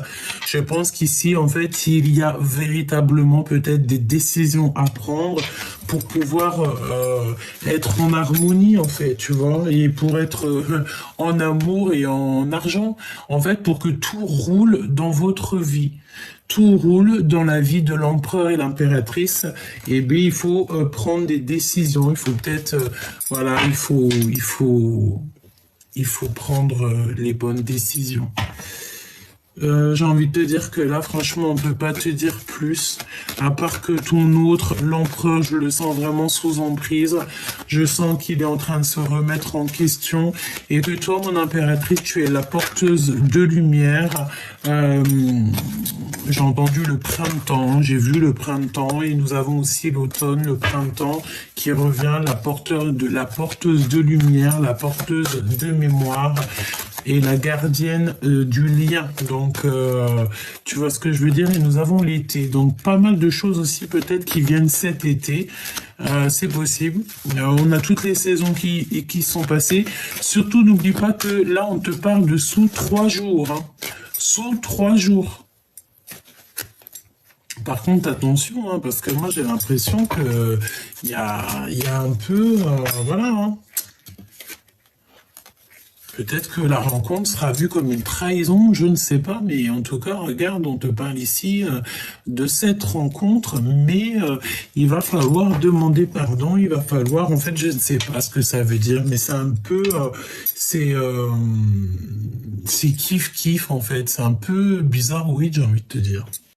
Je pense qu'ici, en fait, il y a véritablement peut-être des décisions à prendre pour pouvoir être en harmonie, en fait, tu vois, et pour être en amour et en argent, en fait, pour que tout roule dans votre vie. Tout roule dans la vie de l'empereur et l'impératrice, et bien il faut prendre des décisions, il faut peut-être, voilà, il faut prendre les bonnes décisions. J'ai envie de te dire que là, franchement, on peut pas te dire plus, à part que ton autre, l'empereur, je le sens vraiment sous emprise, je sens qu'il est en train de se remettre en question, et que toi, mon impératrice, tu es la porteuse de lumière. J'ai entendu le printemps, j'ai vu le printemps, et nous avons aussi l'automne, le printemps, qui revient, la porteuse de lumière, la porteuse de mémoire, et la gardienne du lien. Donc, tu vois ce que je veux dire. Et nous avons l'été. Donc, pas mal de choses aussi peut-être qui viennent cet été. C'est possible. On a toutes les saisons qui sont passées. Surtout, n'oublie pas que là, on te parle de sous 3 jours. Sous 3 jours. Par contre, attention, parce que moi, j'ai l'impression que il y a un peu... voilà, Peut-être que la rencontre sera vue comme une trahison, je ne sais pas, mais en tout cas, regarde, on te parle ici de cette rencontre, mais il va falloir demander pardon, il va falloir, en fait, je ne sais pas ce que ça veut dire, mais c'est un peu, c'est kiff-kiff, en fait, c'est un peu bizarre, oui, j'ai envie de te dire.